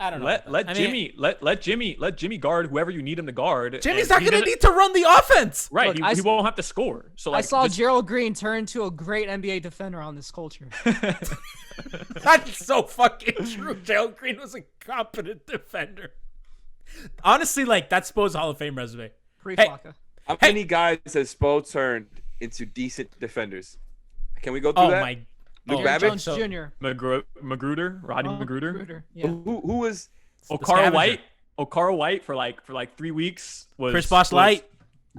I don't know. Let Jimmy guard whoever you need him to guard. Jimmy's not going to need to run the offense. Right, he won't have to score. So I saw Gerald Green turn into a great NBA defender on this culture. That's so fucking true. Gerald Green was a competent defender. Honestly, that's Spo's Hall of Fame resume. Pre-Flocka. How many guys has Spo turned into decent defenders? Can we go through that? Luke Babbitt? Jones Jr. Magruder, Rodney Magruder. Yeah. Who was Okara White? Okara White for like 3 weeks was Chris Bosh Light.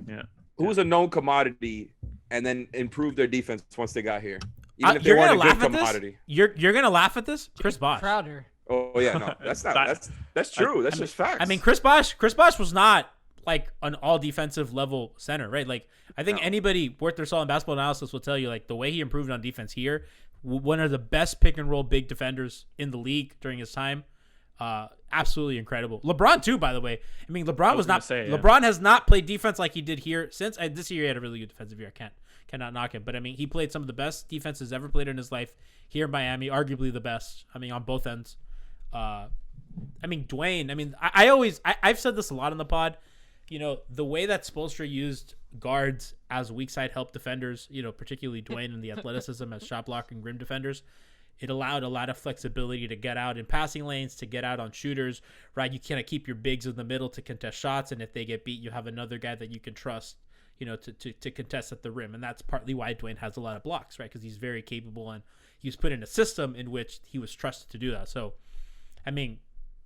Yeah. Who was a known commodity and then improved their defense once they got here? Even if they You're weren't gonna a good laugh at commodity. this? You're gonna laugh at this? Chris Bosh. Crowder. Oh yeah, no, that's not. That's true. That's just facts. I mean, Chris Bosh was not like an all defensive level center, right? Like I think anybody worth their salt in basketball analysis will tell you the way he improved on defense here. One of the best pick and roll big defenders in the league during his time. Absolutely incredible. LeBron too, by the way. I mean, LeBron has not played defense like he did here since this year. He had a really good defensive year. Cannot knock him. But I mean, he played some of the best defenses ever played in his life here in Miami. Arguably the best. I mean, on both ends. I mean, Dwayne. I mean, I've said this a lot on the pod. The way that Spoelstra used guards as weak side help defenders, particularly Dwayne and the athleticism as shot block and rim defenders, it allowed a lot of flexibility to get out in passing lanes, to get out on shooters, right? You kind of keep your bigs in the middle to contest shots, and if they get beat, you have another guy that you can trust, to contest at the rim. And that's partly why Dwayne has a lot of blocks, right? Because he's very capable, and he was put in a system in which he was trusted to do that. So, I mean,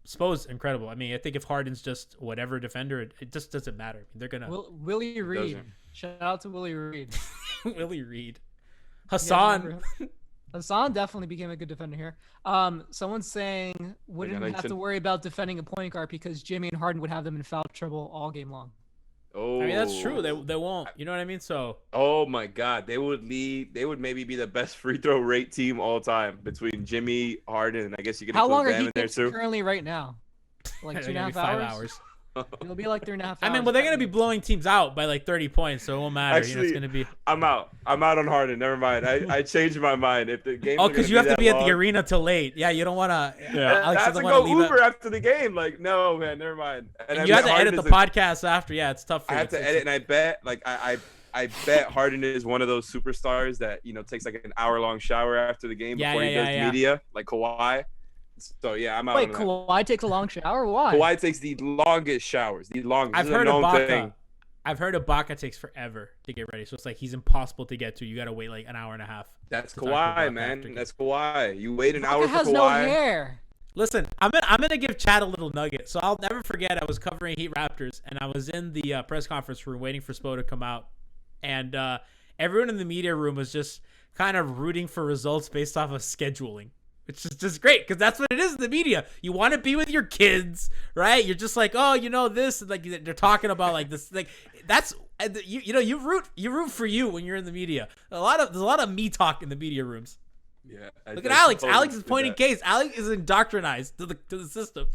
Spo's incredible. I mean, I think if Harden's just whatever defender, it just doesn't matter. I mean, they're gonna Willie Reed. Shout out to Willie Reed. Willie Reed. Hassan. Hassan definitely became a good defender here. Someone's saying wouldn't have to worry about defending a point guard because Jimmy and Harden would have them in foul trouble all game long. Oh, I mean, that's true. They won't. You know what I mean? So. Oh my God, they would lead. They would maybe be the best free throw rate team all time between Jimmy, Harden, and I guess you could. How long are Bam in there he too? currently right now? Like 2.5 5 hours. hours. It'll be like 3.5 hours. I mean, well, they're gonna be blowing teams out by like 30 points, so it won't matter. Actually, it's gonna be. I'm out on Harden. Never mind. I changed my mind. If the game. Oh, because you have to be at the arena till late. Yeah, you don't want to. Yeah, I have to go Uber after the game. Like, no, man, never mind. And you have to edit the podcast after. Yeah, it's tough. I have to edit, and I bet, like, I bet Harden is one of those superstars that takes like an hour-long shower after the game before he does media, like Kawhi. So yeah, I'm out. Wait, Kawhi takes a long shower? Why? Kawhi takes the longest showers. The longest. I've heard Ibaka takes forever to get ready. So it's like he's impossible to get to. You got to wait like an hour and a half. That's Kawhi, man. That's Kawhi. You wait an hour for Kawhi. Has no hair. Listen, I'm gonna give Chad a little nugget. So I'll never forget. I was covering Heat Raptors, and I was in the press conference room waiting for Spo to come out, and everyone in the media room was just kind of rooting for results based off of scheduling. It's just great because that's what it is in the media. You want to be with your kids, right? You're just like, oh, this, like they're talking about like this, like that's you root for you when you're in the media. There's a lot of me talk in the media rooms. Yeah. Look at Alex. Alex is pointing case. Alex is indoctrinized to the system.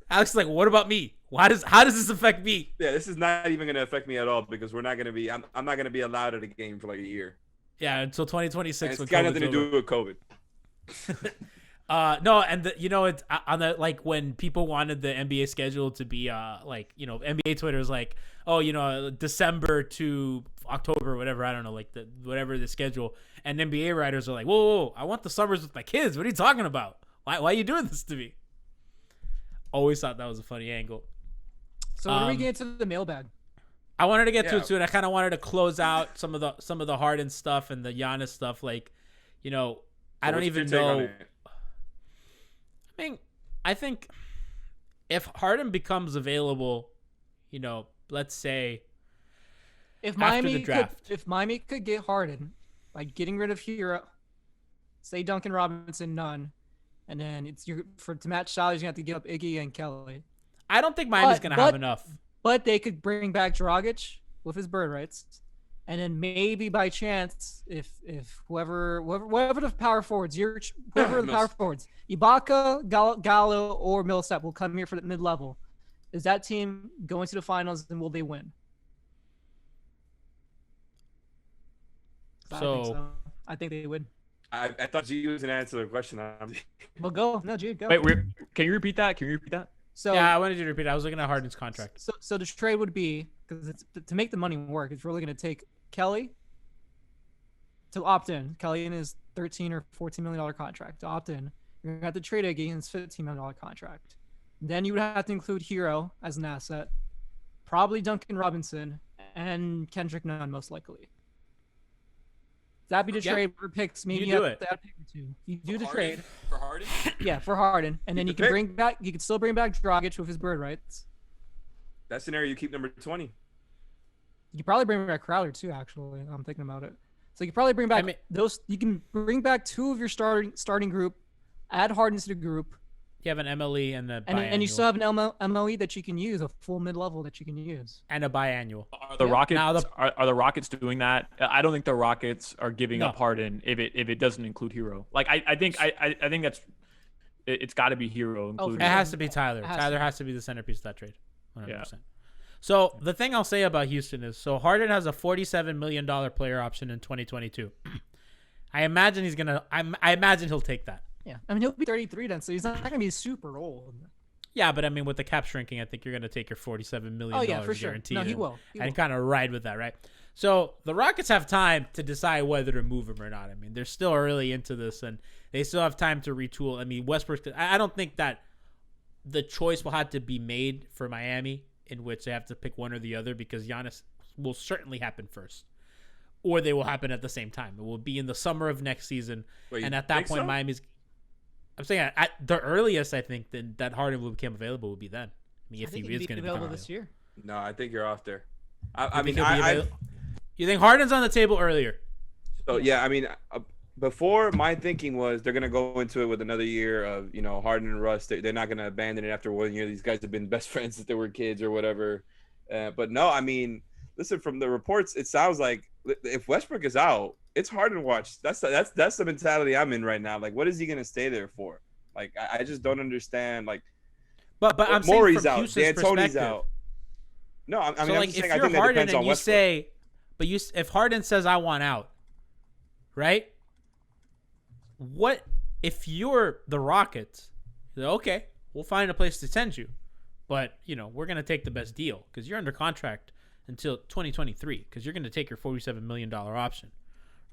Alex is like, what about me? How does this affect me? Yeah, this is not even going to affect me at all because we're not going to be. I'm not going to be allowed at a game for like a year. Yeah, until 2026. It's got nothing to do with COVID. No, and it's on the like when people wanted the NBA schedule to be NBA Twitter is like, oh, December to October, whatever, I don't know, like whatever the schedule, and NBA writers are like, whoa, I want the summers with my kids. What are you talking about? Why are you doing this to me? Always thought that was a funny angle. So when are we getting to the mailbag? I wanted to get to it too, and I kind of wanted to close out some of the Harden stuff and the Giannis stuff, like, I don't even know. I mean, I think if Harden becomes available, let's say if after the draft. If Miami could get Harden by getting rid of Hero, say Duncan Robinson, none, and then to match salaries, you have to give up Iggy and Kelly. I don't think Miami's going to have enough. But they could bring back Dragic with his bird rights. And then maybe by chance, if whoever the power forwards, Ibaka, Gallo, or Millsap will come here for the mid-level, is that team going to the finals and will they win? I think they would. I thought G was gonna answer the question. Well, go. No, G, go. Wait, can you repeat that? So yeah, I wanted you to repeat. I was looking at Harden's contract. So the trade would be, because it's to make the money work, it's really going to take Kelly to opt in. Kelly in his $13 or $14 million contract to opt in. You're going to have to trade Iggy in his $15 million contract. Then you would have to include Hero as an asset, probably Duncan Robinson, and Kendrick Nunn most likely. That'd be the trade for picks. Maybe you have to add a pick or two. You do the trade for Harden. Yeah, for Harden, and then you can bring back. You can still bring back Dragic with his bird rights. That scenario, you keep number 20. You could probably bring back Crowder too. Actually, I'm thinking about it. So you could probably bring back those. You can bring back two of your starting group, add Harden to the group. You have an MLE and and you still have an MLE that you can use, a full mid-level that you can use, and a biannual. Are the Rockets are the Rockets doing that? I don't think the Rockets are giving up Harden if it doesn't include Hero. Like I think that's it's got to be Hero included. It has to be Tyler. Tyler has to be the centerpiece of that trade. 100%. Yeah. So the thing I'll say about Houston is, Harden has a $47 million player option in 2022. I imagine I imagine he'll take that. Yeah, I mean, he'll be 33 then, so he's not going to be super old. Yeah, but I mean, with the cap shrinking, I think you're going to take your $47 million for sure. guaranteed. No, he will. And kind of ride with that, right? So the Rockets have time to decide whether to move him or not. I mean, they're still early into this, and they still have time to retool. I mean, Westbrook. I don't think that the choice will have to be made for Miami, in which they have to pick one or the other, because Giannis will certainly happen first, or they will happen at the same time. It will be in the summer of next season, and at that point, Miami's. I'm saying at the earliest, I think that Harden will become available would be then. I mean, if he is going to be available this year. No, I think you're off there. You think Harden's on the table earlier? So yeah, I mean, before my thinking was they're gonna go into it with another year of Harden and Russ. They're not gonna abandon it after 1 year. These guys have been best friends since they were kids or whatever. But no, I mean, listen, from the reports, it sounds like if Westbrook is out, it's Harden watch. That's the mentality I'm in right now. Like, what is he gonna stay there for? Like, I just don't understand. Like, but I'm Maury's saying from out, Houston's D'Antoni's out. No, I mean, so I'm like just if saying, I you're think that Harden depends on and you Westbrook. say, but if Harden says I want out, right? What if you're the Rockets? Okay, we'll find a place to send you, but we're gonna take the best deal because you're under contract until 2023 because you're gonna take your $47 million option,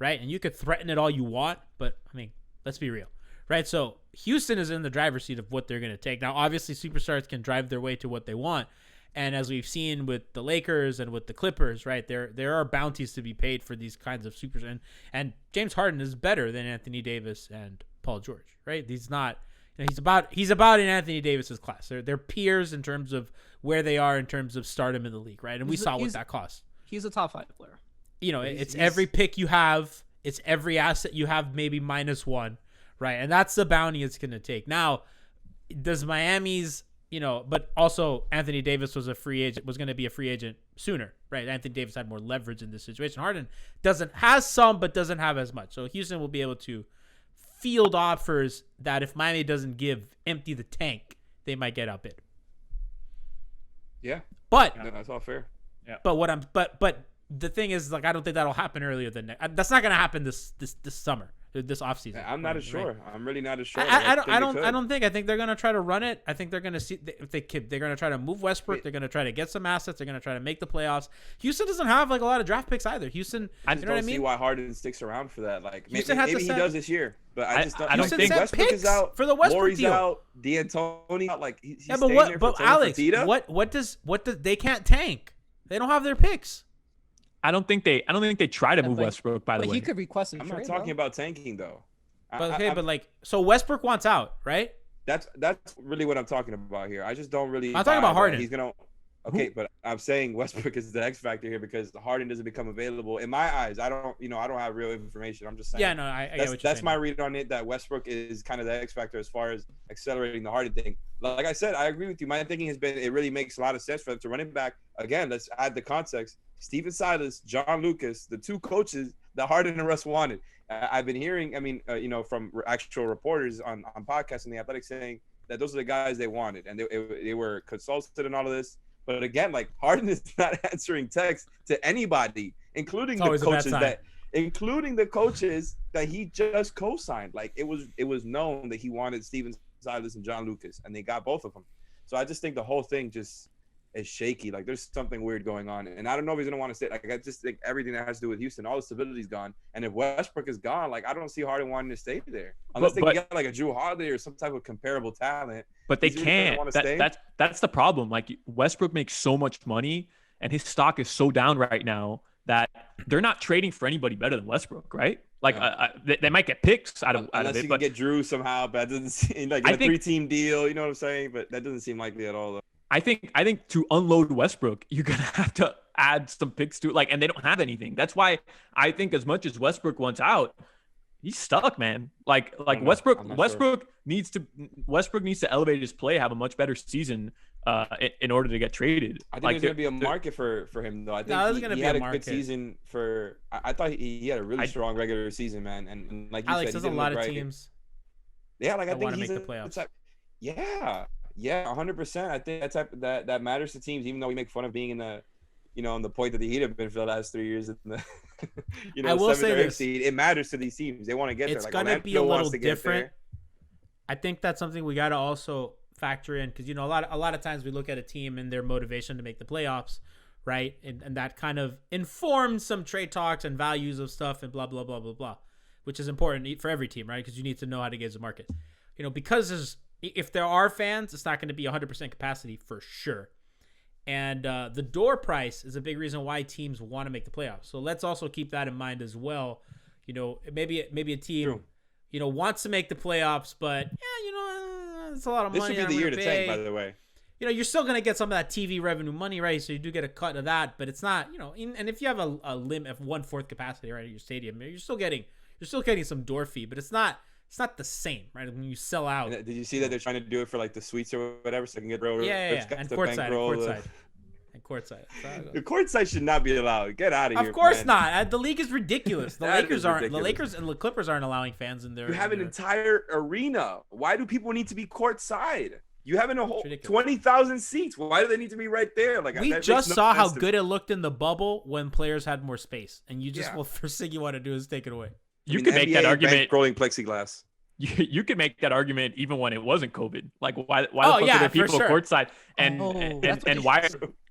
right? And you could threaten it all you want, but I mean, let's be real, right? So Houston is in the driver's seat of what they're gonna take. Now, obviously, superstars can drive their way to what they want. And as we've seen with the Lakers and with the Clippers, right, there are bounties to be paid for these kinds of supers. And James Harden is better than Anthony Davis and Paul George, right? He's not. He's about in Anthony Davis's class. They're peers in terms of where they are in terms of stardom in the league, right? And we saw what that cost. He's a top 5 player. It's every pick you have. It's every asset you have, maybe -1, right? And that's the bounty it's going to take. Now, does Miami's but also Anthony Davis was going to be a free agent sooner, right? Anthony Davis had more leverage in this situation. Harden has some, but doesn't have as much. So Houston will be able to field offers that if Miami doesn't empty the tank, they might get outbid. Yeah, but that's all fair. Yeah. But the thing is, like, I don't think that'll happen earlier than that's not going to happen this summer. This offseason. I'm not as sure. Right? I'm really not as sure. I think they're gonna try to run it. I think they're gonna see if they're gonna try to move Westbrook. They're gonna try to get some assets. They're gonna try to make the playoffs. Houston doesn't have like a lot of draft picks either. Houston, I just don't see why Harden sticks around for that. Like maybe he does this year, but I don't think Westbrook is out. For the Westbrook Maury's deal. out. D'Antoni out. Like he's but staying what? there But for Alex, Fertitta? what does they can't tank? They don't have their picks. I don't think they try to move Westbrook. By the way, he could request a trade. I'm not talking about tanking though. But so Westbrook wants out, right? That's really what I'm talking about here. I just don't really. I'm talking about Harden. He's gonna. Okay, but I'm saying Westbrook is the X factor here because Harden doesn't become available. In my eyes, I don't have real information. I'm just saying. Yeah, no, I get what you're that's saying. my read on it. That Westbrook is kind of the X factor as far as accelerating the Harden thing. Like I said, I agree with you. My thinking has been it really makes a lot of sense for them to run it back again. Let's add the context. Steven Silas, John Lucas, the two coaches that Harden and Russ wanted. I've been hearing, from actual reporters on podcasts and the Athletic saying that those are the guys they wanted, and they were consulted in all of this. But again, like Harden is not answering texts to anybody, including the coaches that he just co-signed. Like it was known that he wanted Steven Silas and John Lucas, and they got both of them. So I just think the whole thing just is shaky. Like there's something weird going on, and I don't know if he's gonna want to stay. Like I just think everything that has to do with Houston, all the stability's gone. And if Westbrook is gone, like I don't see Harden wanting to stay there unless they can get like a Drew Holiday or some type of comparable talent. But they can't. That's the problem. Like Westbrook makes so much money, and his stock is so down right now that they're not trading for anybody better than Westbrook, right? Like they might get picks out of it, but get Drew somehow. But that doesn't seem like a 3-team deal. You know what I'm saying? But that doesn't seem likely at all. Though. I think to unload Westbrook, you're gonna have to add some picks to it. Like, and they don't have anything. That's why I think as much as Westbrook wants out, he's stuck, man. Like Westbrook needs to elevate his play, have a much better season in order to get traded. I think there's gonna be a market for him though. I think he had a good season for. I thought he had a really strong regular season, man. And like you Alex, said, there's a lot of teams. Yeah, like I think he's make the playoffs. Yeah, 100%. I think that matters to teams, even though we make fun of being in the, on the point that the Heat have been for the last 3 years in the, I will 7th say or 8th this. seed. It matters to these teams. They want to get there. It's like, gonna be a Orlando little wants to different. I think that's something we got to also factor in because a lot of times we look at a team and their motivation to make the playoffs right? And that kind of informs some trade talks and values of stuff and blah, blah, blah, blah, blah, which is important for every team, right? Because you need to know how to gauge the market. Because if there are fans, it's not going to be 100% capacity for sure. And the door price is a big reason why teams want to make the playoffs. So let's also keep that in mind as well. Maybe a team, wants to make the playoffs, but it's a lot of money. This should be the year to tank, by the way. You're still going to get some of that TV revenue money, right? So you do get a cut of that, but it's not, and if you have a limit of 1/4 capacity, right, at your stadium, you're still getting some door fee, but it's not the same, right? When you sell out. And did you see that they're trying to do it for like the suites or whatever, so they can get row? Yeah. And courtside. The courtside should not be allowed. Get out of here. Of course not. The league is ridiculous. The Lakers and the Clippers aren't allowing fans in there. You have an entire arena. Why do people need to be courtside? You have a whole 20,000 seats. Why do they need to be right there? Like we just saw how good it looked in the bubble when players had more space, and you just first thing you want to do is take it away. You could make that argument. Rolling plexiglass. You could make that argument even when it wasn't COVID. Like why the fuck are there people courtside? And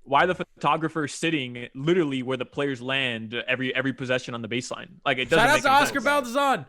why the photographer sitting literally where the players land every possession on the baseline? Like it doesn't. Shout out to Oscar Baldazon.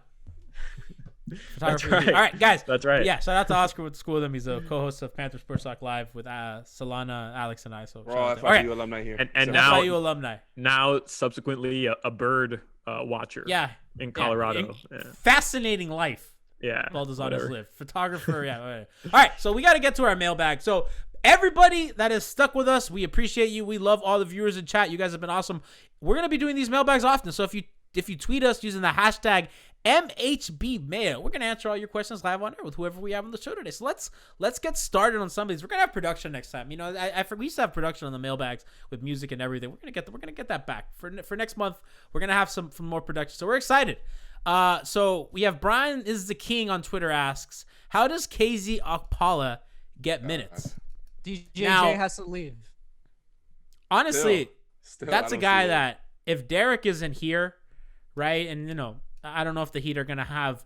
That's right. All right, guys. That's right. Yeah, shout out to Oscar with School of Them. He's a co-host of Panther Sports Talk Live with Solana, Alex, and I. So we're all FIU alumni here. And now FIU alumni. Now subsequently a bird watcher. Yeah. In Colorado. Fascinating life. Yeah. Baldazon has lived. Photographer. Yeah. All right. So we got to get to our mailbag. So everybody that is stuck with us, we appreciate you. We love all the viewers in chat. You guys have been awesome. We're gonna be doing these mailbags often. So if you tweet us using the hashtag MHBMail, we're gonna answer all your questions live on air with whoever we have on the show today. So let's get started on some of these. We're gonna have production next time. We used to have production on the mailbags with music and everything. We're gonna get that back for next month. We're gonna have some more production. So we're excited. So we have Brian is the King on Twitter asks, how does KZ Okpala get minutes? DJJ has to leave. Honestly, that's a guy that if Derek isn't here, right, and I don't know if the Heat are gonna have.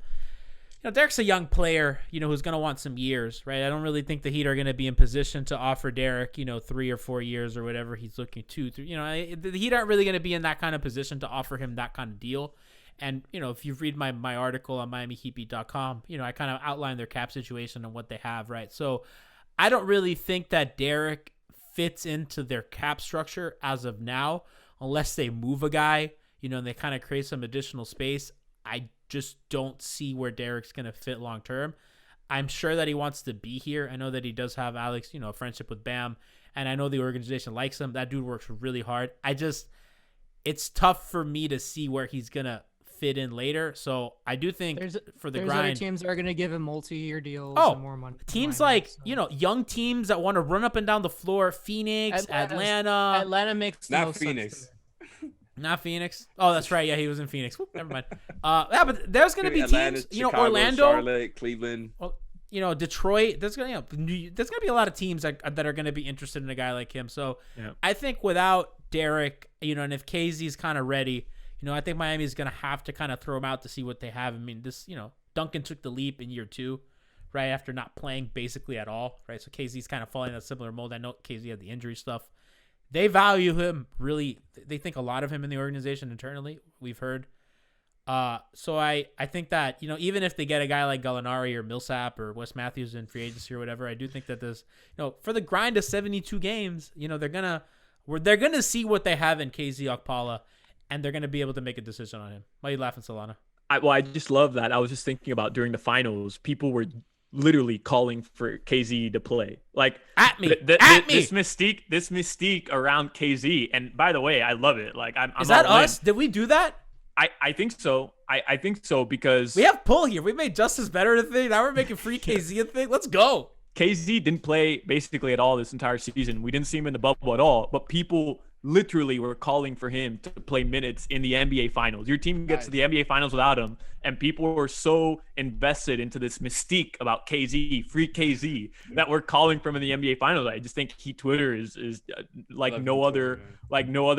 Derek's a young player, who's gonna want some years, right? I don't really think the Heat are gonna be in position to offer Derek, 3 or 4 years or whatever he's looking to. The Heat aren't really gonna be in that kind of position to offer him that kind of deal. And if you read my article on MiamiHeatBeat.com, I kind of outline their cap situation and what they have, right? So I don't really think that Derek fits into their cap structure as of now, unless they move a guy, and they kind of create some additional space. I just don't see where Derek's going to fit long term. I'm sure that he wants to be here. I know that he does have Alex, a friendship with Bam, and I know the organization likes him. That dude works really hard. It's tough for me to see where he's going to fit in later. So I do think there's grind, other teams that are going to give him multi-year deals and more money. Teams young teams that want to run up and down the floor. Phoenix, Atlanta makes not Phoenix. Not Phoenix. Oh, that's right. Yeah, he was in Phoenix. Whoop, never mind. But there's going to be Atlanta, teams, Chicago, Orlando, Charlotte, Cleveland. Detroit. There's going to be a lot of teams that are going to be interested in a guy like him. So I think without Derek, and if KZ's kind of ready, I think Miami's going to have to kind of throw him out to see what they have. I mean, Duncan took the leap in year 2, right, after not playing basically at all, right? So KZ's kind of falling in a similar mold. I know KZ had the injury stuff. They value him, really. They think a lot of him in the organization internally, we've heard. So I think that, even if they get a guy like Gallinari or Millsap or Wes Matthews in free agency or whatever, I do think that this, for the grind of 72 games, they're going to see what they have in KZ Okpala, and they're going to be able to make a decision on him. Why are you laughing, Solana? I just love that. I was just thinking about during the finals, people were literally calling for KZ to play. Like at me. This mystique around KZ. And by the way, I love it. Like Is that us? Did we do that? I think so. I think so because we have pull here. We made Justice Better a thing. Now we're making free KZ a thing. Let's go. KZ didn't play basically at all this entire season. We didn't see him in the bubble at all, but people literally were calling for him to play minutes in the NBA Finals. Your team gets to the NBA Finals without him, and people were so invested into this mystique about KZ, free KZ, that we're calling for him in the NBA Finals. I just think Heat Twitter is like no other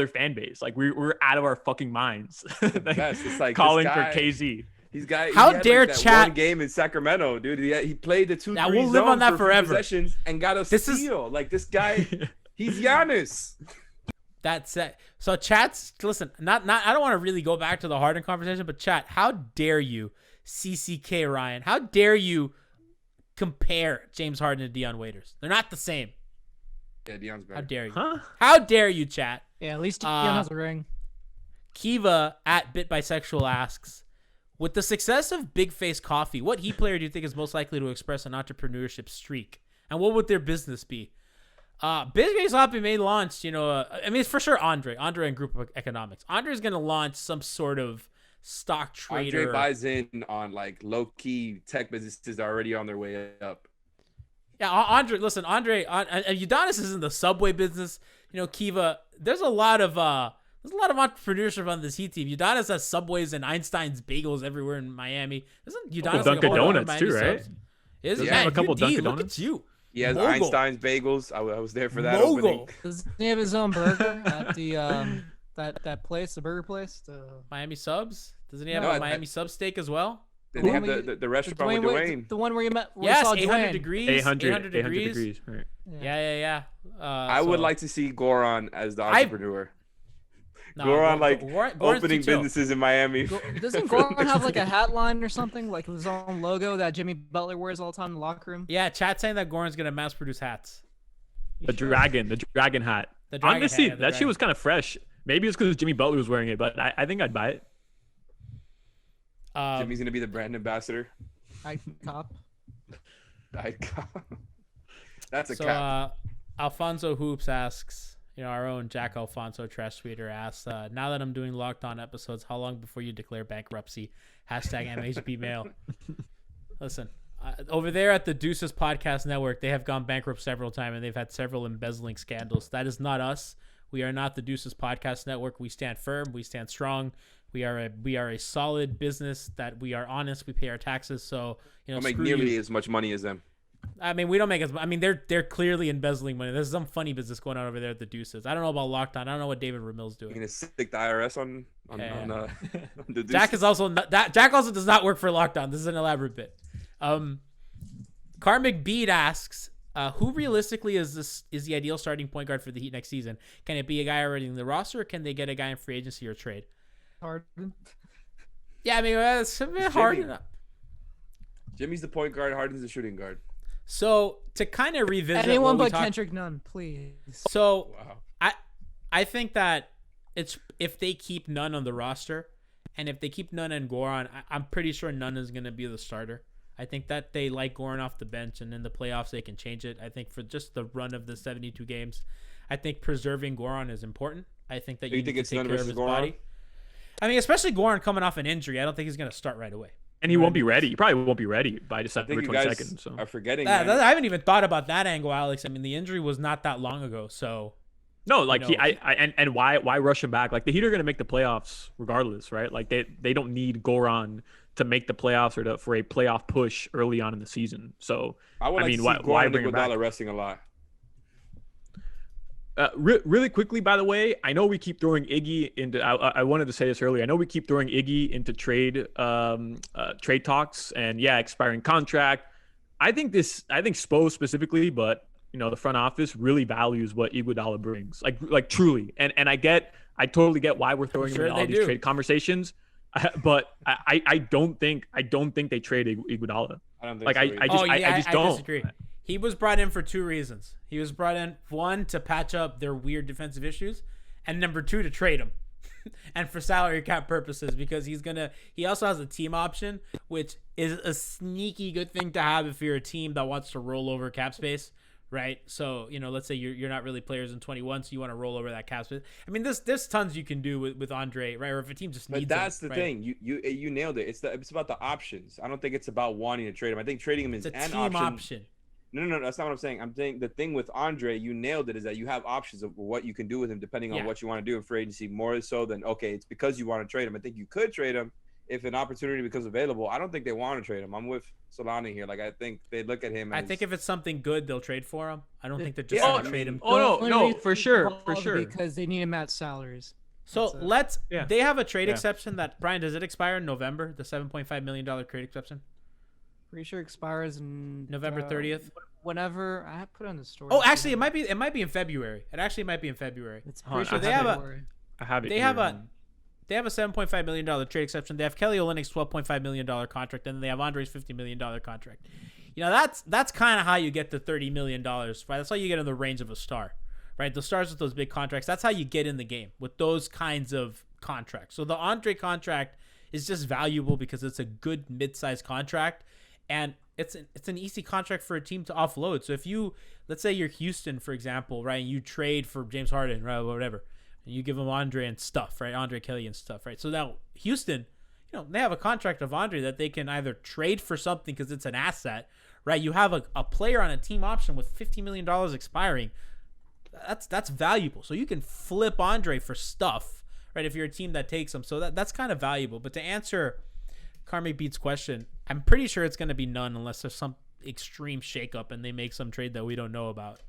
fan base. Like we're out of our fucking minds. It's like calling for KZ. How dare chat? One game in Sacramento, dude. He played the 2-3 zone. We'll live on that forever. Possessions and got a steal. Like this guy, he's Giannis. That's it. So chat's listen. Not. I don't want to really go back to the Harden conversation, but chat. How dare you, CCK Ryan? How dare you compare James Harden to Dion Waiters? They're not the same. Yeah, Dion's better. How dare you? Huh? How dare you, chat? Yeah, at least Dion has a ring. Kiva at BitBisexual asks, with the success of Big Face Coffee, what Heat player do you think is most likely to express an entrepreneurship streak? And what would their business be? Big Face Coffee may launch, it's for sure Andre and Group of Economics. Andre's going to launch some sort of stock trader. Andre buys in on like low-key tech businesses that are already on their way up. Yeah, Andre, Udonis is in the Subway business. Kiva, there's a lot of entrepreneurship on this Heat team. Udonis has Subways and Einstein's Bagels everywhere in Miami. Isn't Udonis Dunkin' like Donuts too, right? Is Doesn't it? have a couple Look Dunkin' at Donuts? you. He has Mogul. Einstein's Bagels. I was there for that Mogul. opening. Does he have his own burger at the that place, the burger place? Miami Subs? Doesn't he have No, a Miami Sub steak as well? They have the restaurant with Dwayne. The one where you met. Where Yes, you saw 800 Dwayne. degrees. 800 degrees. degrees. Right. Yeah. I would like to see Goran as the entrepreneur. No, Goran Goran's opening too chill. businesses in Miami. Doesn't Goran have like a hat line or something, like his own logo that Jimmy Butler wears all the time in the locker room? Yeah, chat saying that Goran's gonna mass produce hats. The dragon hat. The dragon Honestly, hat, yeah, the that dragon. shit was kind of fresh. Maybe it's because Jimmy Butler was wearing it, but I think I'd buy it. Jimmy's gonna be the brand ambassador. Cop. That's a So cap. Alfonso Hoops asks, our own Jack Alfonso Trash Tweeter asks, now that I'm doing Locked On episodes, how long before you declare bankruptcy? Hashtag MHB mail. Listen, over there at the Deuces Podcast Network, they have gone bankrupt several times and they've had several embezzling scandals. That is not us. We are not the Deuces Podcast Network. We stand firm. We stand strong. We are a solid business that we are honest. We pay our taxes. So, I'll make nearly as much money as them. I mean, we don't make as. I mean, they're clearly embezzling money. There's some funny business going on over there at the Deuces. I don't know about Locked On. I don't know what David Ramil's doing. You're gonna stick the IRS on the Deuces. Jack is also not, that Jack also does not work for Locked On. This is an elaborate bit. Karmic Beat asks, who realistically is the ideal starting point guard for the Heat next season? Can it be a guy already in the roster, or can they get a guy in free agency or trade? Harden. Yeah, I mean, it's a bit hard enough. Jimmy's the point guard. Harden's the shooting guard. So to kind of revisit anyone but Kendrick Nunn, please. So Wow. I think that it's if they keep Nunn on the roster, and if they keep Nunn and Goran, I'm pretty sure Nunn is going to be the starter. I think that they like Goran off the bench, and in the playoffs they can change it. I think for just the run of the 72 games, I think preserving Goran is important. I think that you need to take care of his body. I mean, especially Goran coming off an injury, I don't think he's going to start right away. And he won't be ready. He probably won't be ready by December 22nd. So are forgetting I haven't even thought about that angle, Alex. I mean, the injury was not that long ago, so no, like why rush him back? Like the Heat are going to make the playoffs regardless, right? Like they don't need Goran to make the playoffs or for a playoff push early on in the season. So I mean, why bring him back? Resting a lot. Really quickly, by the way, I know we keep throwing Iggy into. I wanted to say this earlier. I know we keep throwing Iggy into trade talks and expiring contract. I think Spo specifically, but the front office really values what Iguodala brings, like truly. And I totally get why we're throwing him in all these trade conversations. But I don't think they trade Iguodala. I don't think I just don't. Disagree. He was brought in for two reasons. He was brought in, one, to patch up their weird defensive issues, and number two, to trade him. And for salary cap purposes, because he also has a team option, which is a sneaky good thing to have if you're a team that wants to roll over cap space, right? So, let's say you're not really players in 21, so you want to roll over that cap space. I mean, there's tons you can do with Andre, right? Or if a team just needs him. But that's the thing. You nailed it. It's about the options. I don't think it's about wanting to trade him. I think trading him is an option. No, that's not what I'm saying. I'm saying the thing with Andre, you nailed it, is that you have options of what you can do with him depending on what you want to do in free agency, more so than, okay, it's because you want to trade him. I think you could trade him if an opportunity becomes available. I don't think they want to trade him. I'm with Solana here. Like, I think they look at him as... I think if it's something good, they'll trade for him. I don't think they're just going to trade him. No, for sure. Because they need to match salaries. So they have a trade exception that, Brian, does it expire in November, the $7.5 million trade exception? Pretty sure it expires in November 30th. Whenever I put it on the story. Oh, actually, it might be in February. It actually might be in February. It's Hold on, pretty sure they have I have it. They here. have a $7.5 million trade exception. They have Kelly Olynyk's $12.5 million contract, and then they have Andre's $50 million contract. You know, that's kind of how you get to $30 million. Right? That's how you get in the range of a star, right? The stars with those big contracts. That's how you get in the game with those kinds of contracts. So the Andre contract is just valuable because it's a good mid-sized contract, and it's an easy contract for a team to offload. So if you, let's say you're Houston, for example, right, and you trade for James Harden, right, whatever, and you give them Andre and stuff, right, Andre Kelly and stuff, right. So now Houston, you know, they have a contract of Andre that they can either trade for something because it's an asset, right. You have a player on a team option with $50 million expiring. That's valuable. So you can flip Andre for stuff, right, if you're a team that takes him. So that's kind of valuable. But to answer Karmic Beat's question, I'm pretty sure it's going to be none unless there's some extreme shakeup and they make some trade that we don't know about.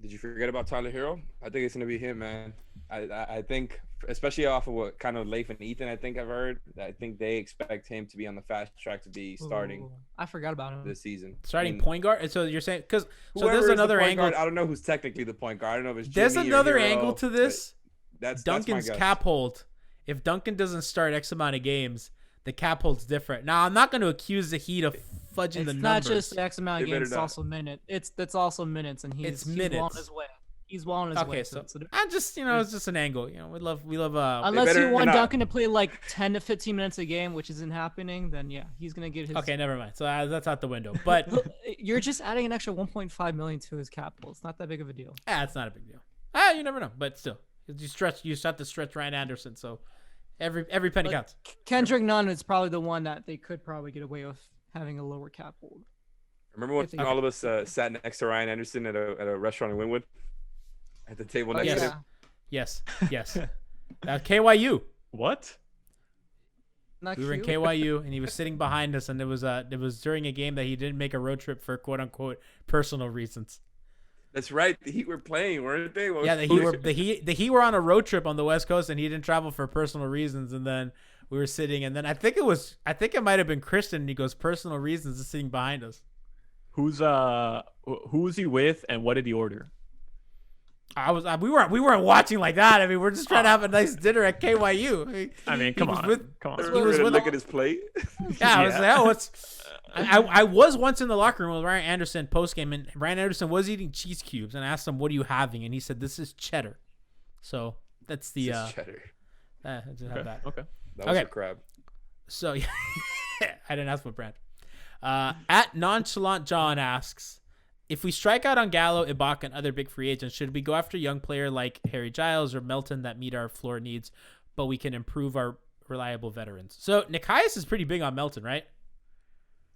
Did you forget about Tyler Hero? I think it's going to be him, man. I think, especially off of what kind of Leif and Ethan, I think I've heard, I think they expect him to be on the fast track to be starting. Ooh, I forgot about him This season. Starting point guard? So you're saying, because so Whoever there's is another the point angle. guard, I don't know who's technically the point guard. I don't know if it's There's Jimmy another or Hero, angle to this. That's Duncan's my guess. cap hold. If Duncan doesn't start X amount of games, the cap hold's different. Now, I'm not going to accuse the Heat of fudging the It's numbers. not just X amount of They better games, it's not. also minutes. That's also minutes, and he's well on minutes. his way. He's well on his way. Okay, so I just, you know, it's just an angle. You know, we love. Unless better you want not. Duncan to play like 10 to 15 minutes a game, which isn't happening, then yeah, he's gonna get his. Okay, never mind. So that's out the window. But You're just adding an extra 1.5 million to his cap pool. It's not that big of a deal. it's not a big deal. You never know. But still, you have to stretch Ryan Anderson. So every penny counts. Kendrick Nunn is probably the one that they could probably get away with having a lower cap hold. Remember when all of us sat next to Ryan Anderson at a restaurant in Wynwood? At the table next to him? Yes. KYU. What? Not We were in cute. KYU, and he was sitting behind us, and it was during a game that he didn't make a road trip for quote unquote personal reasons. That's right. The Heat were playing, weren't they? Yeah, the Heat were on a road trip on the West Coast, and he didn't travel for personal reasons. And then we were sitting, and then I think it might have been Christian. And he goes, personal reasons is sitting behind us. Who was he with, and what did he order? We weren't watching like that. I mean, we're just trying to have a nice dinner at KYU. I mean, come on. He was with look at his plate. Yeah, I was like, I was once in the locker room with Ryan Anderson post game, and Ryan Anderson was eating cheese cubes, and I asked him, "What are you having?" And he said, "This is cheddar." So that's the cheddar. I just have that. Okay. That was a crab. So yeah, I didn't ask what brand. At Nonchalant John asks, if we strike out on Gallo, Ibaka, and other big free agents, should we go after a young player like Harry Giles or Melton that meet our floor needs, but we can improve our reliable veterans? So Nikias is pretty big on Melton, right?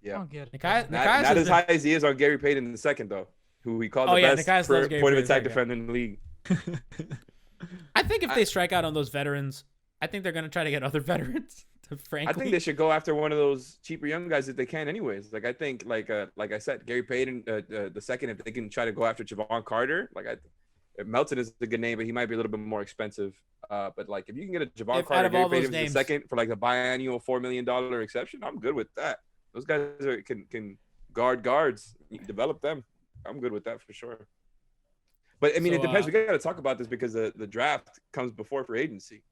Yeah. I don't get it. Nikias Not as high as he is on Gary Payton II, though, who he called the best point of attack defender in the league. I think if they strike out on those veterans, I think they're going to try to get other veterans. Frankly, I think they should go after one of those cheaper young guys if they can, anyways. Like I think, like I said, Gary Payton the second, if they can try to go after Javon Carter, Melton is a good name, but he might be a little bit more expensive. But like if you can get a Javon Carter, Gary Payton the second for like a biannual $4 million exception, I'm good with that. Those guys can guard guards, you develop them. I'm good with that for sure. But I mean, it depends. We got to talk about this because the draft comes before free agency.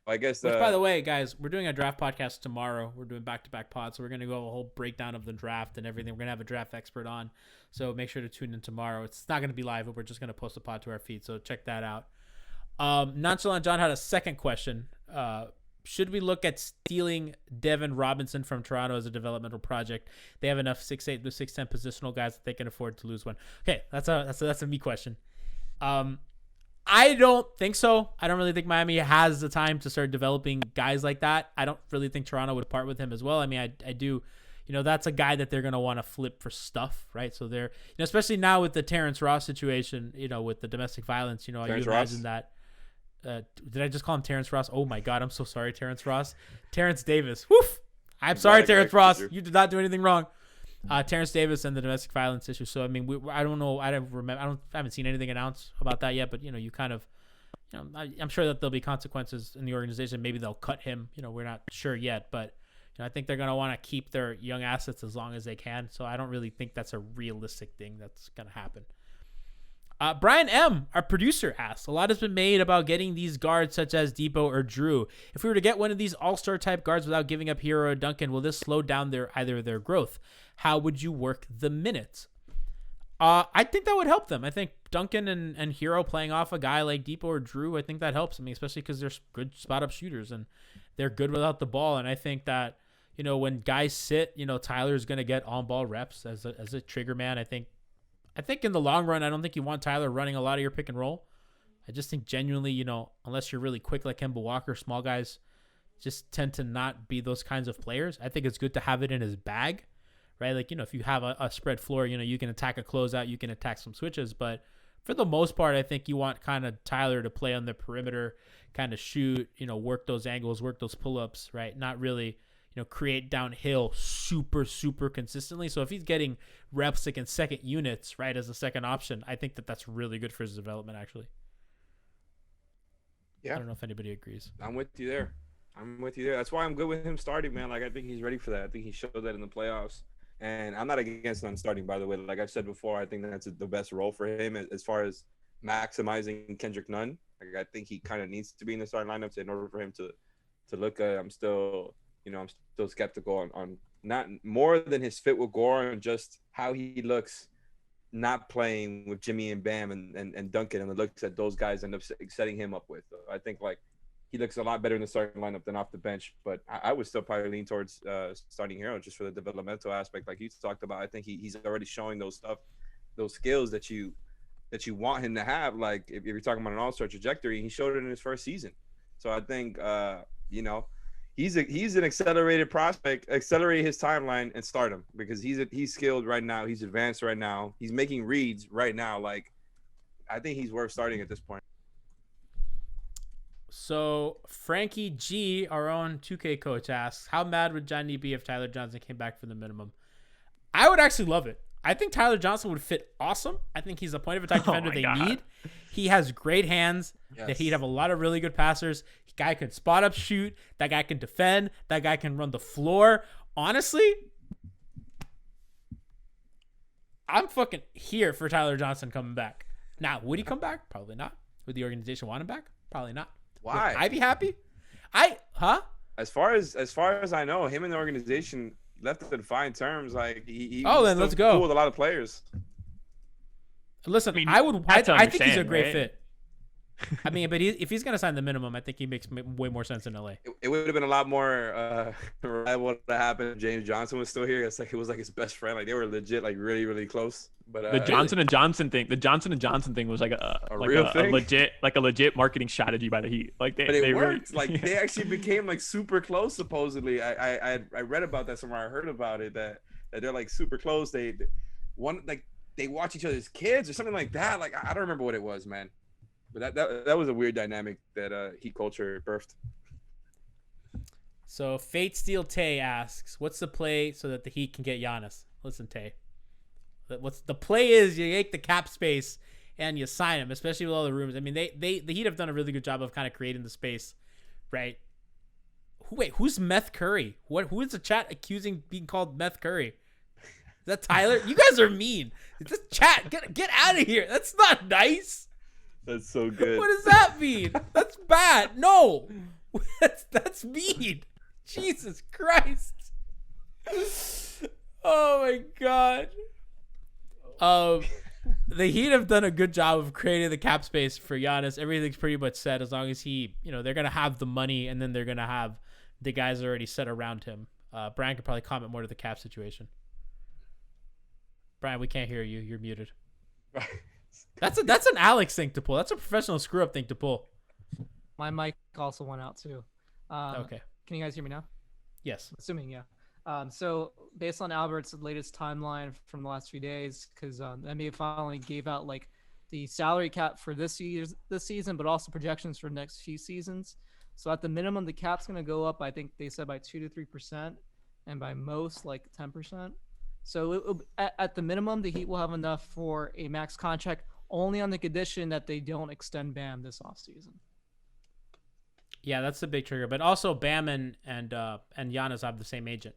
I guess. Which, by the way, guys, we're doing a draft podcast tomorrow. We're doing back-to-back pods, so we're gonna go a whole breakdown of the draft and everything. We're gonna have a draft expert on, so make sure to tune in tomorrow. It's not gonna be live, but we're just gonna post a pod to our feed, so check that out. Nonchalant John had a second question. Should we look at stealing Devin Robinson from Toronto as a developmental project? They have enough 6'8" to 6'10" positional guys that they can afford to lose one. Okay, that's a me question. I don't think so. I don't really think Miami has the time to start developing guys like that. I don't really think Toronto would part with him as well. I mean, I do, that's a guy that they're going to want to flip for stuff, right? So they're, especially now with the Terrence Ross situation, with the domestic violence, you imagine Ross. That. Did I just call him Terrence Ross? Oh my God, I'm so sorry, Terrence Ross. Terrence Davis. Woof. I'm sorry, Terrence Ross. You did not do anything wrong. Terrence Davis and the domestic violence issue. So I mean, I don't know. I don't remember. I haven't seen anything announced about that yet. But you kind of, I'm sure that there'll be consequences in the organization. Maybe they'll cut him. We're not sure yet. But I think they're going to want to keep their young assets as long as they can. So I don't really think that's a realistic thing that's going to happen. Brian M., our producer, asks, a lot has been made about getting these guards such as Depot or Drew. If we were to get one of these all-star type guards without giving up Hero or Duncan, will this slow down either their growth? How would you work the minutes? I think that would help them. I think Duncan and Hero playing off a guy like Depot or Drew, I think that helps. I mean, especially because they're good spot-up shooters and they're good without the ball. And I think that, when guys sit, Tyler's going to get on-ball reps as a trigger man. I think in the long run, I don't think you want Tyler running a lot of your pick and roll. I just think genuinely, unless you're really quick like Kemba Walker, small guys just tend to not be those kinds of players. I think it's good to have it in his bag, right? Like, if you have a spread floor, you can attack a closeout, you can attack some switches. But for the most part, I think you want kind of Tyler to play on the perimeter, kind of shoot, work those angles, work those pull-ups, right? Not really, create downhill super, super consistently. So if he's getting reps like in second units, right, as a second option, I think that's really good for his development, actually. Yeah. I don't know if anybody agrees. I'm with you there. That's why I'm good with him starting, man. Like, I think he's ready for that. I think he showed that in the playoffs. And I'm not against non starting, by the way. Like I've said before, I think that's the best role for him as far as maximizing Kendrick Nunn. Like, I think he kind of needs to be in the starting lineup in order for him to look good. I'm still skeptical on not more than his fit with Gore and just how he looks not playing with Jimmy and Bam and Duncan and the looks that those guys end up setting him up with. I think like he looks a lot better in the starting lineup than off the bench, but I would still probably lean towards starting Hero just for the developmental aspect, like you talked about. I think he's already showing those skills that you want him to have. Like if you're talking about an all-star trajectory, he showed it in his first season. So I think he's an accelerated prospect. Accelerate his timeline and start him because he's skilled right now. He's advanced right now. He's making reads right now. Like I think he's worth starting at this point. So Frankie G, our own 2K coach, asks, how mad would Johnny be if Tyler Johnson came back for the minimum? I would actually love it. I think Tyler Johnson would fit awesome. I think he's a point of attack defender need. He has great hands. Yes. That he'd have a lot of really good passers. Guy can spot up shoot. That guy can defend. That guy can run the floor. Honestly, I'm fucking here for Tyler Johnson coming back. Now, would he come back? Probably not. Would the organization want him back? Probably not. Why? Would I be happy? As far as I know, him and the organization left it in fine terms. Like he then let's go. Cool with a lot of players. Listen, I think he's a great fit. I mean, but if he's gonna sign the minimum, I think he makes way more sense in LA. It would have been a lot more reliable to happen if James Johnson was still here. It's like it was like his best friend. Like they were legit, like really, really close. But the Johnson and Johnson thing was like a legit marketing strategy by the Heat. Like they worked. Really, like they actually became like super close. Supposedly, I read about that somewhere. I heard about it that they're like super close. They watch each other's kids or something like that. Like I don't remember what it was, man. But that was a weird dynamic that Heat culture birthed. So Fate Steel Tay asks, what's the play so that the Heat can get Giannis? Listen, Tay. What's the play is you take the cap space and you sign him, especially with all the rumors. I mean, the Heat have done a really good job of kind of creating the space, right? Who's Meth Curry? Who is the chat accusing being called Meth Curry? Is that Tyler? You guys are mean. It's just chat. Get out of here. That's not nice. That's so good. What does that mean? That's bad. No. That's mean. Jesus Christ. Oh my God. The Heat have done a good job of creating the cap space for Giannis. Everything's pretty much set as long as he, they're going to have the money and then they're going to have the guys already set around him. Brian could probably comment more to the cap situation. Brian, we can't hear you. You're muted. That's an Alex thing to pull. That's a professional screw up thing to pull. My mic also went out too. Okay. Can you guys hear me now? Yes. Assuming, yeah. So based on Albert's latest timeline from the last few days, because the NBA finally gave out like the salary cap for this season, but also projections for next few seasons. So at the minimum, the cap's going to go up. I think they said by 2 to 3%, and by most like 10%. So at the minimum, the Heat will have enough for a max contract, only on the condition that they don't extend Bam this offseason. Yeah, that's the big trigger. But also Bam and Giannis have the same agent.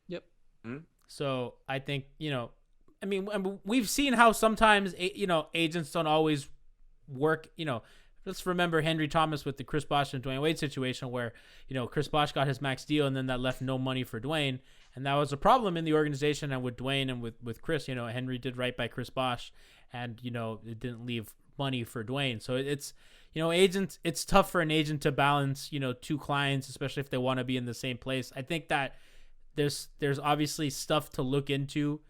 Yep. Mm-hmm. So I think, I mean, we've seen how sometimes, agents don't always work. Let's remember Henry Thomas with the Chris Bosh and Dwayne Wade situation where, Chris Bosh got his max deal and then that left no money for Dwayne. And that was a problem in the organization and with Dwayne and with Chris. Henry did right by Chris Bosh and, it didn't leave money for Dwayne. So it's, agents, it's tough for an agent to balance, two clients, especially if they want to be in the same place. I think that there's obviously stuff to look into,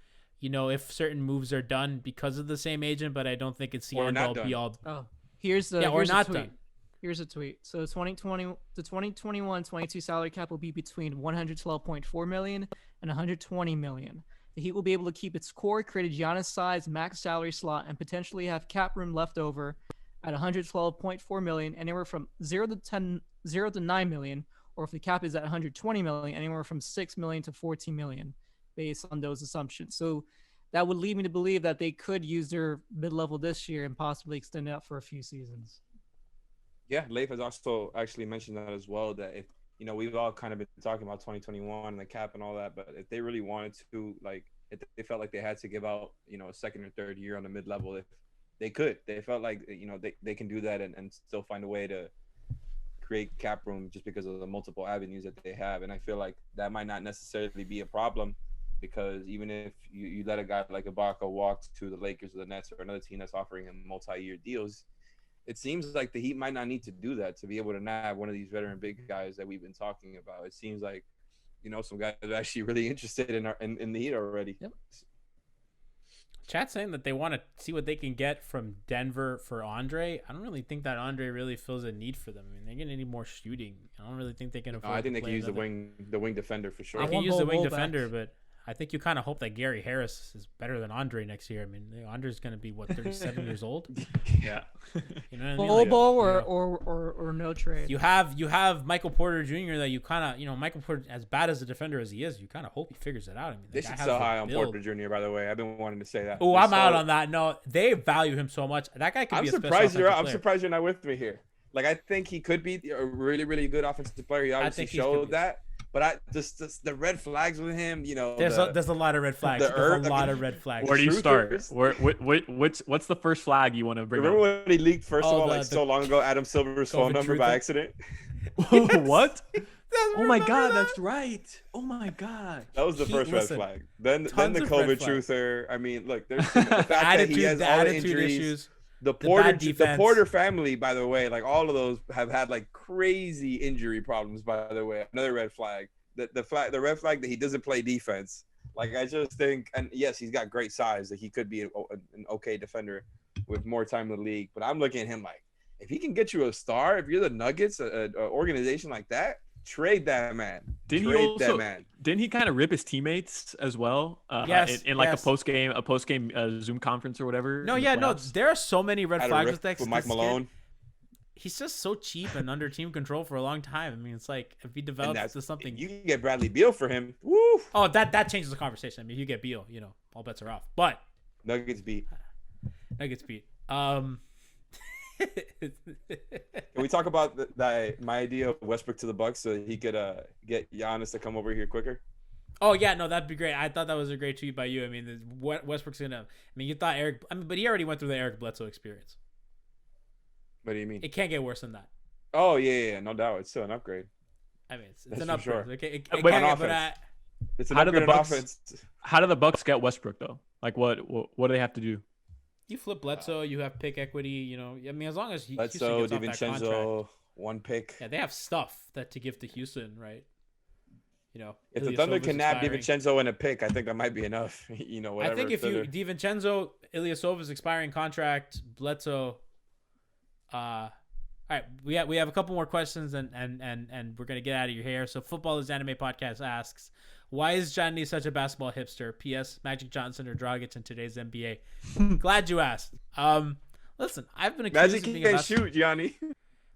if certain moves are done because of the same agent, but I don't think it's the end all be all. Oh, here's the or not tweet. done. Here's a tweet. So the 2021-22 salary cap will be between 112.4 million and 120 million. The Heat will be able to keep its core, create a Giannis-sized max salary slot, and potentially have cap room left over at 112.4 million, anywhere from 0 to 9 million, or if the cap is at 120 million, anywhere from 6 million to 14 million, based on those assumptions. So that would lead me to believe that they could use their mid-level this year and possibly extend it out for a few seasons. Yeah, Leif has also actually mentioned that as well, that if, we've all kind of been talking about 2021 and the cap and all that, but if they really wanted to, like, if they felt like they had to give out, a second or third year on the mid-level, if they could. They felt like, they can do that and still find a way to create cap room just because of the multiple avenues that they have. And I feel like that might not necessarily be a problem, because even if you let a guy like Ibaka walk to the Lakers or the Nets or another team that's offering him multi-year deals, it seems like the Heat might not need to do that to be able to nab one of these veteran big guys that we've been talking about. It seems like, some guys are actually really interested in the Heat already. Yep. Chat's saying that they want to see what they can get from Denver for Andre. I don't really think that Andre really feels a need for them. I mean, they're going to need more shooting. I don't really think they can afford. I think to they can use the wing defender for sure. They can use the wing defender, but I think you kind of hope that Gary Harris is better than Andre next year. I mean, Andre's going to be 37 years old. Yeah. You know what I mean? Bobo or no trade. You have Michael Porter Jr. that you kind of, Michael Porter, as bad as a defender as he is, you kind of hope he figures it out. I mean, they should sell high on Porter Jr., by the way. I've been wanting to say that. Oh, I'm out on that. No, they value him so much. That guy could be a special offensive player. I'm surprised you're not with me here. Like, I think he could be a really, really good offensive player. He obviously showed that. But I just the red flags with him, There's a lot of red flags. There's a lot of red flags. Where do you start? What's the first flag you want to bring? Remember when he leaked so long ago Adam Silver's phone number by accident? What? Oh my God, that's right. Oh my God. That was the first red flag. Then the COVID truther. I mean, look, there's the fact that he has all the injuries. Issues. The Porter family, by the way, like all of those have had like crazy injury problems. By the way, another red flag. The red flag that he doesn't play defense. Like, I just think, and yes, he's got great size. That he could be an okay defender with more time in the league. But I'm looking at him like, if he can get you a star, if you're the Nuggets, an organization like that, trade that man. Didn't he kind of rip his teammates as well? Yes, in like a post game Zoom conference or whatever. No, there are so many red flags with Mike Malone. He's just so cheap and under team control for a long time. I mean, it's like if he develops to something, you can get Bradley Beal for him. Woo! Oh, that changes the conversation. I mean, if you get Beal, all bets are off. But Nuggets beat. Can we talk about my idea of Westbrook to the Bucks so he could get Giannis to come over here quicker? Oh yeah, no, that'd be great. I thought that was a great tweet by you. I mean, Westbrook's gonna. I mean, you thought Eric. I mean, but he already went through the Eric Bledsoe experience. What do you mean? It can't get worse than that. Oh yeah, no doubt. It's still an upgrade. I mean, it's an upgrade. Sure. It's an upgrade on offense. How do the Bucks get Westbrook though? Like, what do they have to do? You flip Bledsoe, you have pick equity. I mean, as long as Bledsoe, DiVincenzo, one pick. Yeah, they have stuff to give to Houston, right? If the Thunder can nab DiVincenzo and a pick, I think that might be enough. Whatever. I think if DiVincenzo, Ilyasova's expiring contract, Bledsoe. All right, we have a couple more questions and we're gonna get out of your hair. So, Football is Anime podcast asks, why is Johnny such a basketball hipster? P.S. Magic Johnson or Dragic in today's NBA? Glad you asked. Listen, I've been accused Magic of being can't shoot, Gianni.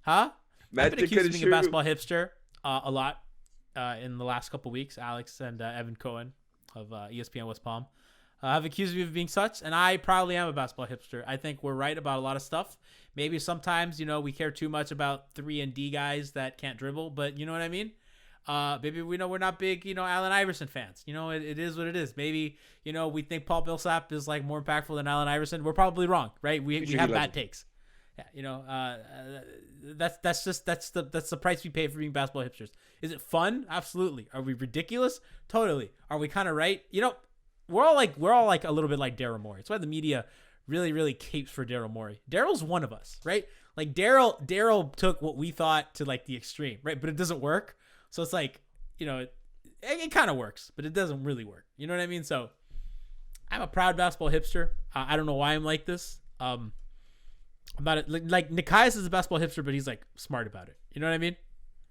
Huh? Magic I've been accused of being shoot. a basketball hipster a lot in the last couple weeks. Alex and Evan Cohen of ESPN West Palm. have accused me of being such, and I probably am a basketball hipster. I think we're right about a lot of stuff. Maybe sometimes, we care too much about 3-and-D guys that can't dribble, but you know what I mean? Maybe we know we're not big, Allen Iverson fans. It is what it is. Maybe, we think Paul Millsap is like more impactful than Allen Iverson. We're probably wrong, right? We have bad takes. Yeah, that's the price we pay for being basketball hipsters. Is it fun? Absolutely. Are we ridiculous? Totally. Are we kind of right? We're all like a little bit like Daryl Morey. That's why the media really, really capes for Daryl Morey. Daryl's one of us, right? Like Daryl took what we thought to like the extreme, right? But it doesn't work. So it's like, it kind of works, but it doesn't really work. You know what I mean? So I'm a proud basketball hipster. I don't know why I'm like this. I'm not like Nikias is a basketball hipster, but he's like smart about it. You know what I mean?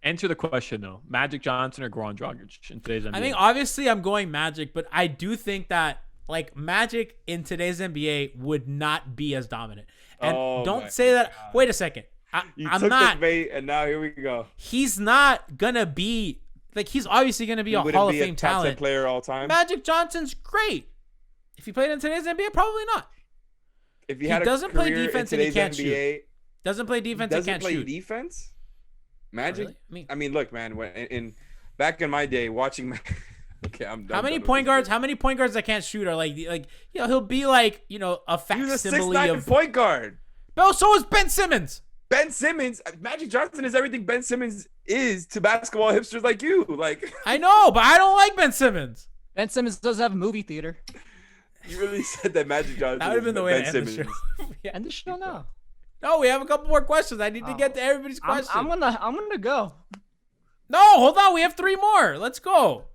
Answer the question though: Magic Johnson or Goran Dragic in today's NBA? I think obviously I'm going Magic, but I do think that like Magic in today's NBA would not be as dominant. And don't say that. God. Wait a second. I'm not. The bait, and now here we go. He's not gonna be like he's obviously gonna be a Hall of Fame talent player all time. Magic Johnson's great. If he played in today's NBA, probably not. If he doesn't play defense and he can't shoot. Doesn't play defense and can't shoot. Doesn't play defense. Magic. Really? I mean, look, man. Back in my day, watching. Okay, I'm done. How many point guards that can't shoot are like he'll be like a facsimile of. He's a 6'9" point guard. But so is Ben Simmons. Ben Simmons, Magic Johnson is everything Ben Simmons is to basketball hipsters like you. Like I know, but I don't like Ben Simmons. Ben Simmons does have a movie theater. You really said that Magic Johnson. That would have been the way Ben to end Simmons. the show. Yeah. End the show now. No, we have a couple more questions. I need to get to everybody's questions. I'm gonna go. No, hold on. We have 3 more. Let's go.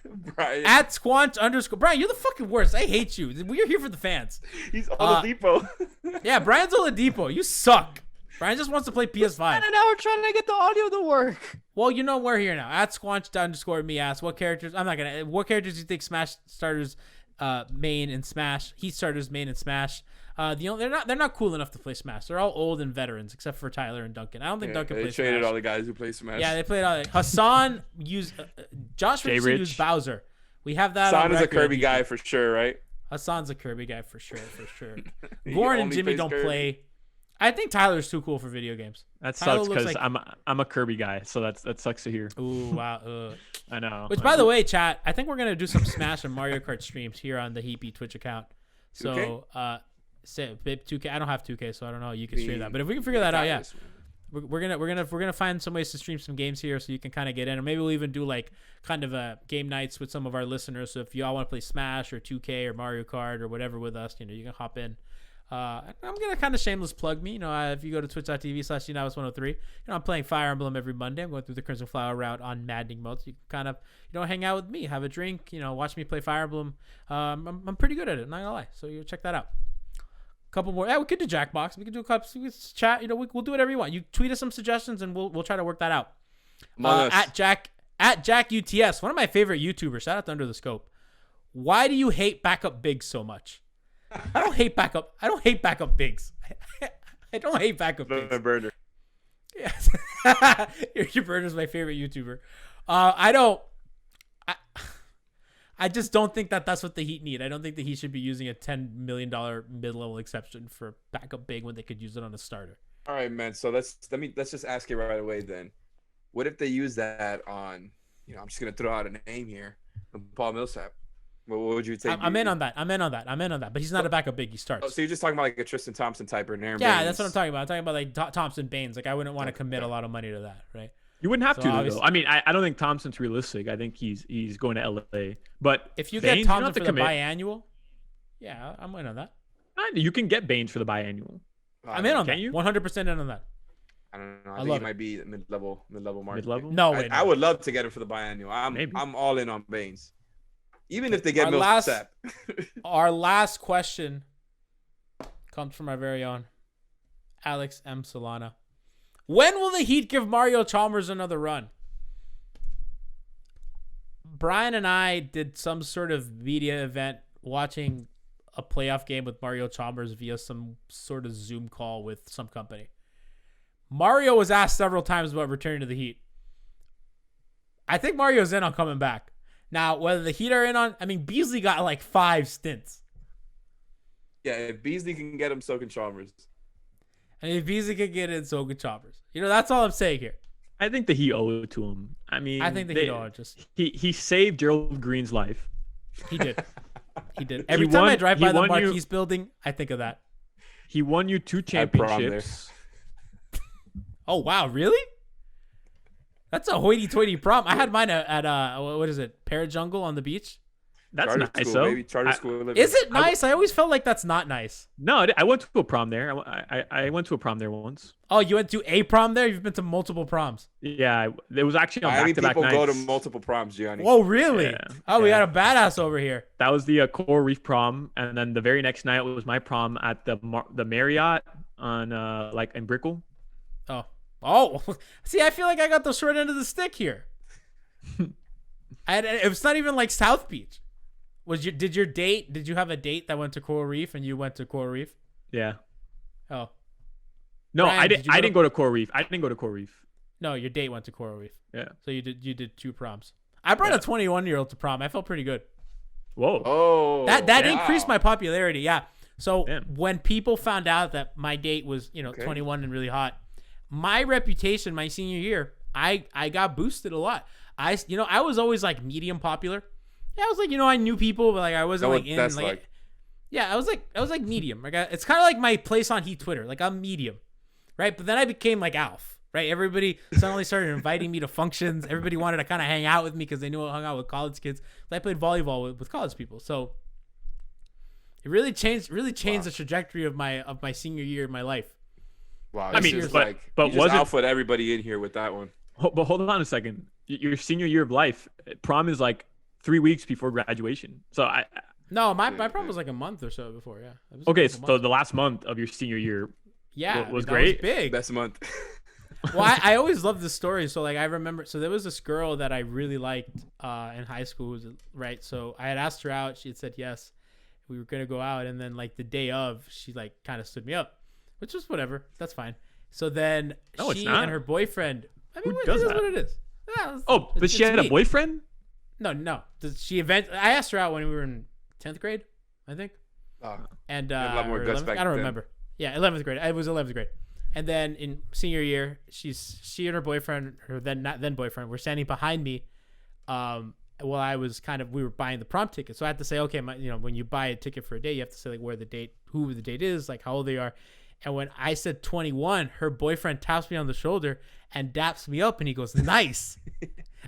Brian. At Squanch _ Brian, you're the fucking worst. I hate you. We're here for the fans. He's Oladipo. Yeah, Brian's Oladipo. You suck. Brian just wants to play PS5. And now we're trying to get the audio to work. Well, we're here now. At Squanch _ me asks, what characters do you think Smash starters main in Smash? Heat starters main in Smash. They're not cool enough to play Smash. They're all old and veterans, except for Tyler and Duncan. I don't think Duncan plays Smash. They traded all the guys who play Smash. Yeah, they played all. Hassan used Josh Richardson used Bowser. We have that. Hassan is a Kirby guy for sure, right? Hassan's a Kirby guy for sure. Goran and Jimmy don't play. I think Tyler's too cool for video games. That sucks because I'm a Kirby guy, so that sucks to hear. Ooh, wow. I know. Which, by the way, chat, I think we're gonna do some Smash and Mario Kart streams here on the Heapy Twitch account. So, 2K. I don't have 2K, so I don't know. You can stream that, but if we can figure that out, yeah, we're gonna find some ways to stream some games here, so you can kind of get in, or maybe we'll even do like kind of a game nights with some of our listeners. So if y'all want to play Smash or 2K or Mario Kart or whatever with us, you can hop in. I'm gonna kind of shameless plug me. If you go to twitch.tv/Navas103, I'm playing Fire Emblem every Monday. I'm going through the Crimson Flower route on maddening mode. So you can kind of hang out with me, have a drink, watch me play Fire Emblem. I'm pretty good at it, not gonna lie. So you check that out. Couple more. Yeah, we could do Jackbox. We could do a couple. We could chat. We'll do whatever you want. You tweet us some suggestions and we'll try to work that out. At Jack UTS, one of my favorite YouTubers. Shout out to Under the Scope. Why do you hate backup bigs so much? I don't hate backup bigs. I don't hate backup bigs. The burner. Yes. Your burner's my favorite YouTuber. I just don't think that's what the Heat need. I don't think the Heat should be using a $10 million mid-level exception for backup big when they could use it on a starter. All right, man. So let's just ask you right away then. What if they use that on, I'm just gonna throw out a name here, Paul Millsap? What would you take? I'm in on that. But he's not a backup big. He starts. Oh, so you're just talking about like a Tristan Thompson type or an Aaron Yeah, Baines. that's what I'm talking about. I'm talking about like Thompson Baines. Like I wouldn't want to commit a lot of money to that, right? You wouldn't have to, though. I mean, I don't think Thompson's realistic. I think he's going to LA. But if you get Thompson for the biannual, yeah, I'm in on that. You can get Baines for the biannual. I'm in on that. 100% in on that. I don't know. I think he might be mid-level market. Mid-level? No way. I would love to get him for the biannual. I'm all in on Baines. Even if they get Millsap. Our last question comes from our very own Alex M. Solana. When will the Heat give Mario Chalmers another run? Brian and I did some sort of media event watching a playoff game with Mario Chalmers via some sort of Zoom call with some company. Mario was asked several times about returning to the Heat. I think Mario's in on coming back. Now, whether the Heat are in on, I mean, Beasley got like 5 stints. Yeah, if Beasley can get him, so can Chalmers. And if Beasley can get in, so can Chalmers. That's all I'm saying here. I think the Heat owe it to him. I mean, I think the Heat owe it just. He saved Gerald Green's life. He did. He did. Every time I drive by the Marquise building, I think of that. He won you 2 championships. Oh, wow. Really? That's a hoity-toity prom. I had mine at what is it? Parajungle on the beach. That's Charter nice, school, though. baby. Charter school living. Is it nice? I always felt like that's not nice. No, I went to a prom there. I went to a prom there once. Oh, you went to a prom there? You've been to multiple proms. Yeah, it was actually on Miami back-to-back people nights. go to multiple proms, Gianni. Whoa, really? Yeah, Oh, we got a badass over here. That was the Coral Reef prom, and then the very next night was my prom at the Marriott on in Brickell. Oh, see, I feel like I got the short end of the stick here. And it's not even like South Beach. Did you have a date that went to Coral Reef and you went to Coral Reef? Yeah. Oh. No, Brian, I didn't go to Coral Reef. I didn't go to Coral Reef. No, your date went to Coral Reef. Yeah. So you did 2 proms. I brought a 21-year-old to prom. I felt pretty good. Whoa. Oh. That increased my popularity. Yeah. So Damn. when people found out that my date was, 21 and really hot, my reputation my senior year, I got boosted a lot. I was always like medium popular. Yeah, I was like, I knew people, but like I wasn't like in like. Yeah, I was like medium. Like it's kind of like my place on Heat Twitter. Like I'm medium, right? But then I became like Alf, right? Everybody suddenly started inviting me to functions. Everybody wanted to kind of hang out with me because they knew I hung out with college kids. I played volleyball with college people, so it really changed the trajectory of my senior year of my life. Wow. I mean, you but just wasn't alphaed everybody in here with that one. But hold on a second. Your senior year of life, prom is like 3 weeks before graduation. So No, my prom was like a month or so before. Yeah. It was okay. a couple So months. the last month of your senior year, was that great. Was big. Best month. Well, I always loved this story. So like I remember, so there was this girl that I really liked in high school, right? So I had asked her out. She had said yes. We were gonna go out, and then like the day of, she like kind of stood me up, which was whatever. That's fine. So then she and her boyfriend. I mean, Who does that? What it is. Yeah, but she had a boyfriend? No. I asked her out when we were in 10th grade, I think. Oh, And a lot more guts 11th, back I don't then. remember. Yeah, 11th grade. It was 11th grade. And then in senior year, she and her boyfriend, her then boyfriend, were standing behind me. While I was we were buying the prom ticket. So I had to say, okay, when you buy a ticket for a date, you have to say like who the date is, like how old they are. And when I said 21, her boyfriend taps me on the shoulder and daps me up, and he goes, "Nice."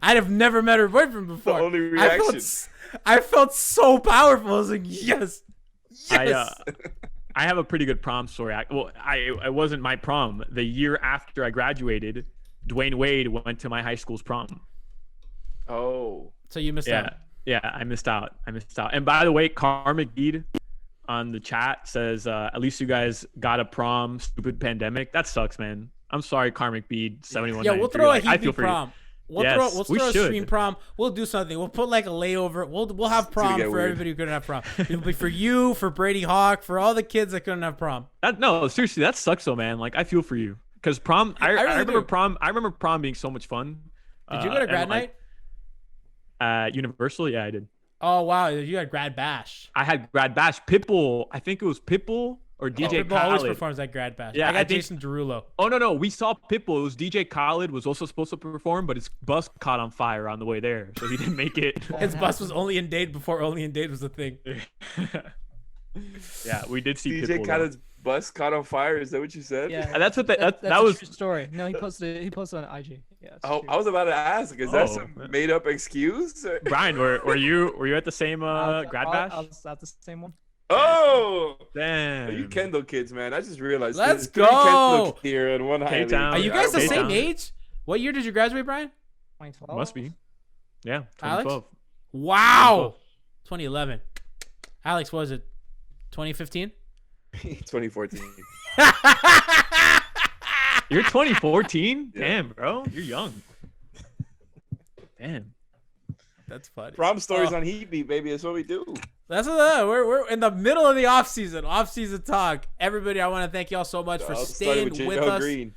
I'd have never met her boyfriend before. The only reaction. I felt so powerful. I was like, yes. I have a pretty good prom story. I wasn't my prom. The year after I graduated, Dwayne Wade went to my high school's prom. Oh. So you missed out. Yeah, I missed out. And by the way, Carmick Deed on the chat says, at least you guys got a prom, stupid pandemic. That sucks, man. I'm sorry, Karmic Bead 71. Yeah, we'll throw a Heat prom. We'll throw a stream prom. We'll do something. We'll put like a layover. We'll have prom for everybody who couldn't have prom. It'll be for you, for Brady Hawk, for all the kids that couldn't have prom. No, seriously, that sucks though, man. Like I feel for you because prom. I remember prom. I remember prom being so much fun. Did you go to grad night? Universal, yeah, I did. Oh wow, you had grad bash. I had grad bash. Pitbull, I think it was Pitbull or DJ Pitbull Khaled. always performs at grad bash. Yeah, I got I think, Jason Derulo. Oh no, we saw Pitbull. It was DJ Khaled was also supposed to perform, but his bus caught on fire on the way there, so he didn't make it. His bus was only in Dade before only in Dade was a thing. Yeah, we did see DJ Pitbull. Khaled's bus caught on fire. Is that what you said? Yeah, that's what that that's was. a true story. No, he posted on IG. Yeah. Oh, I was about to ask. Is that some made up excuse? Brian, were you at the same grad bash? I was at the same one. Oh, damn! You Kendall kids, man. I just realized. Let's there's 3 go. Kendall here and one Highly. K-Town. Are you guys the same K-Town. age? What year did you graduate, Brian? 2012. Must be. Yeah, Alex? 2012. Wow. 2011. Alex, what was it? 2015? 2014. You're 2014? Yeah. Damn, bro. You're young. Damn. That's funny. Prom stories on Heat Beat, baby. That's what we do. That's what we're in the middle of the off season talk. Everybody, I want to thank y'all so much for staying with us Green.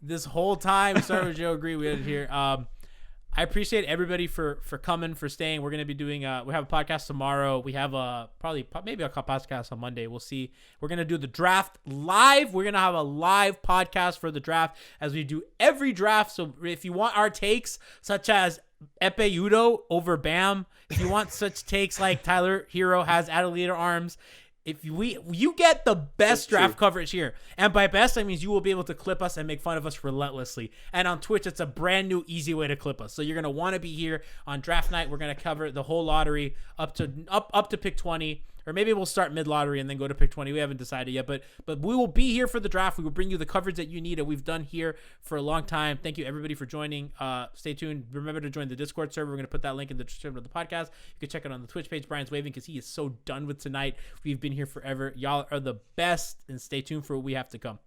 this whole time. We started with Joe Green. We ended here. I I appreciate everybody for coming, for staying. We're going to be doing, we have a podcast tomorrow. We have maybe a podcast on Monday. We'll see. We're going to do the draft live. We're going to have a live podcast for the draft as we do every draft. So if you want our takes, such as Epe Udo over Bam, if you want such takes like Tyler Hero has Adelita Arms, if you get the best draft coverage here. And by best, that means you will be able to clip us and make fun of us relentlessly. And on Twitch, it's a brand new, easy way to clip us. So you're going to want to be here on draft night. We're going to cover the whole lottery up to pick 20. Or maybe we'll start mid-lottery and then go to pick 20. We haven't decided yet. But we will be here for the draft. We will bring you the coverage that you need, and we've done here for a long time. Thank you, everybody, for joining. Stay tuned. Remember to join the Discord server. We're going to put that link in the description of the podcast. You can check it on the Twitch page. Brian's waving because he is so done with tonight. We've been here forever. Y'all are the best, and stay tuned for what we have to come.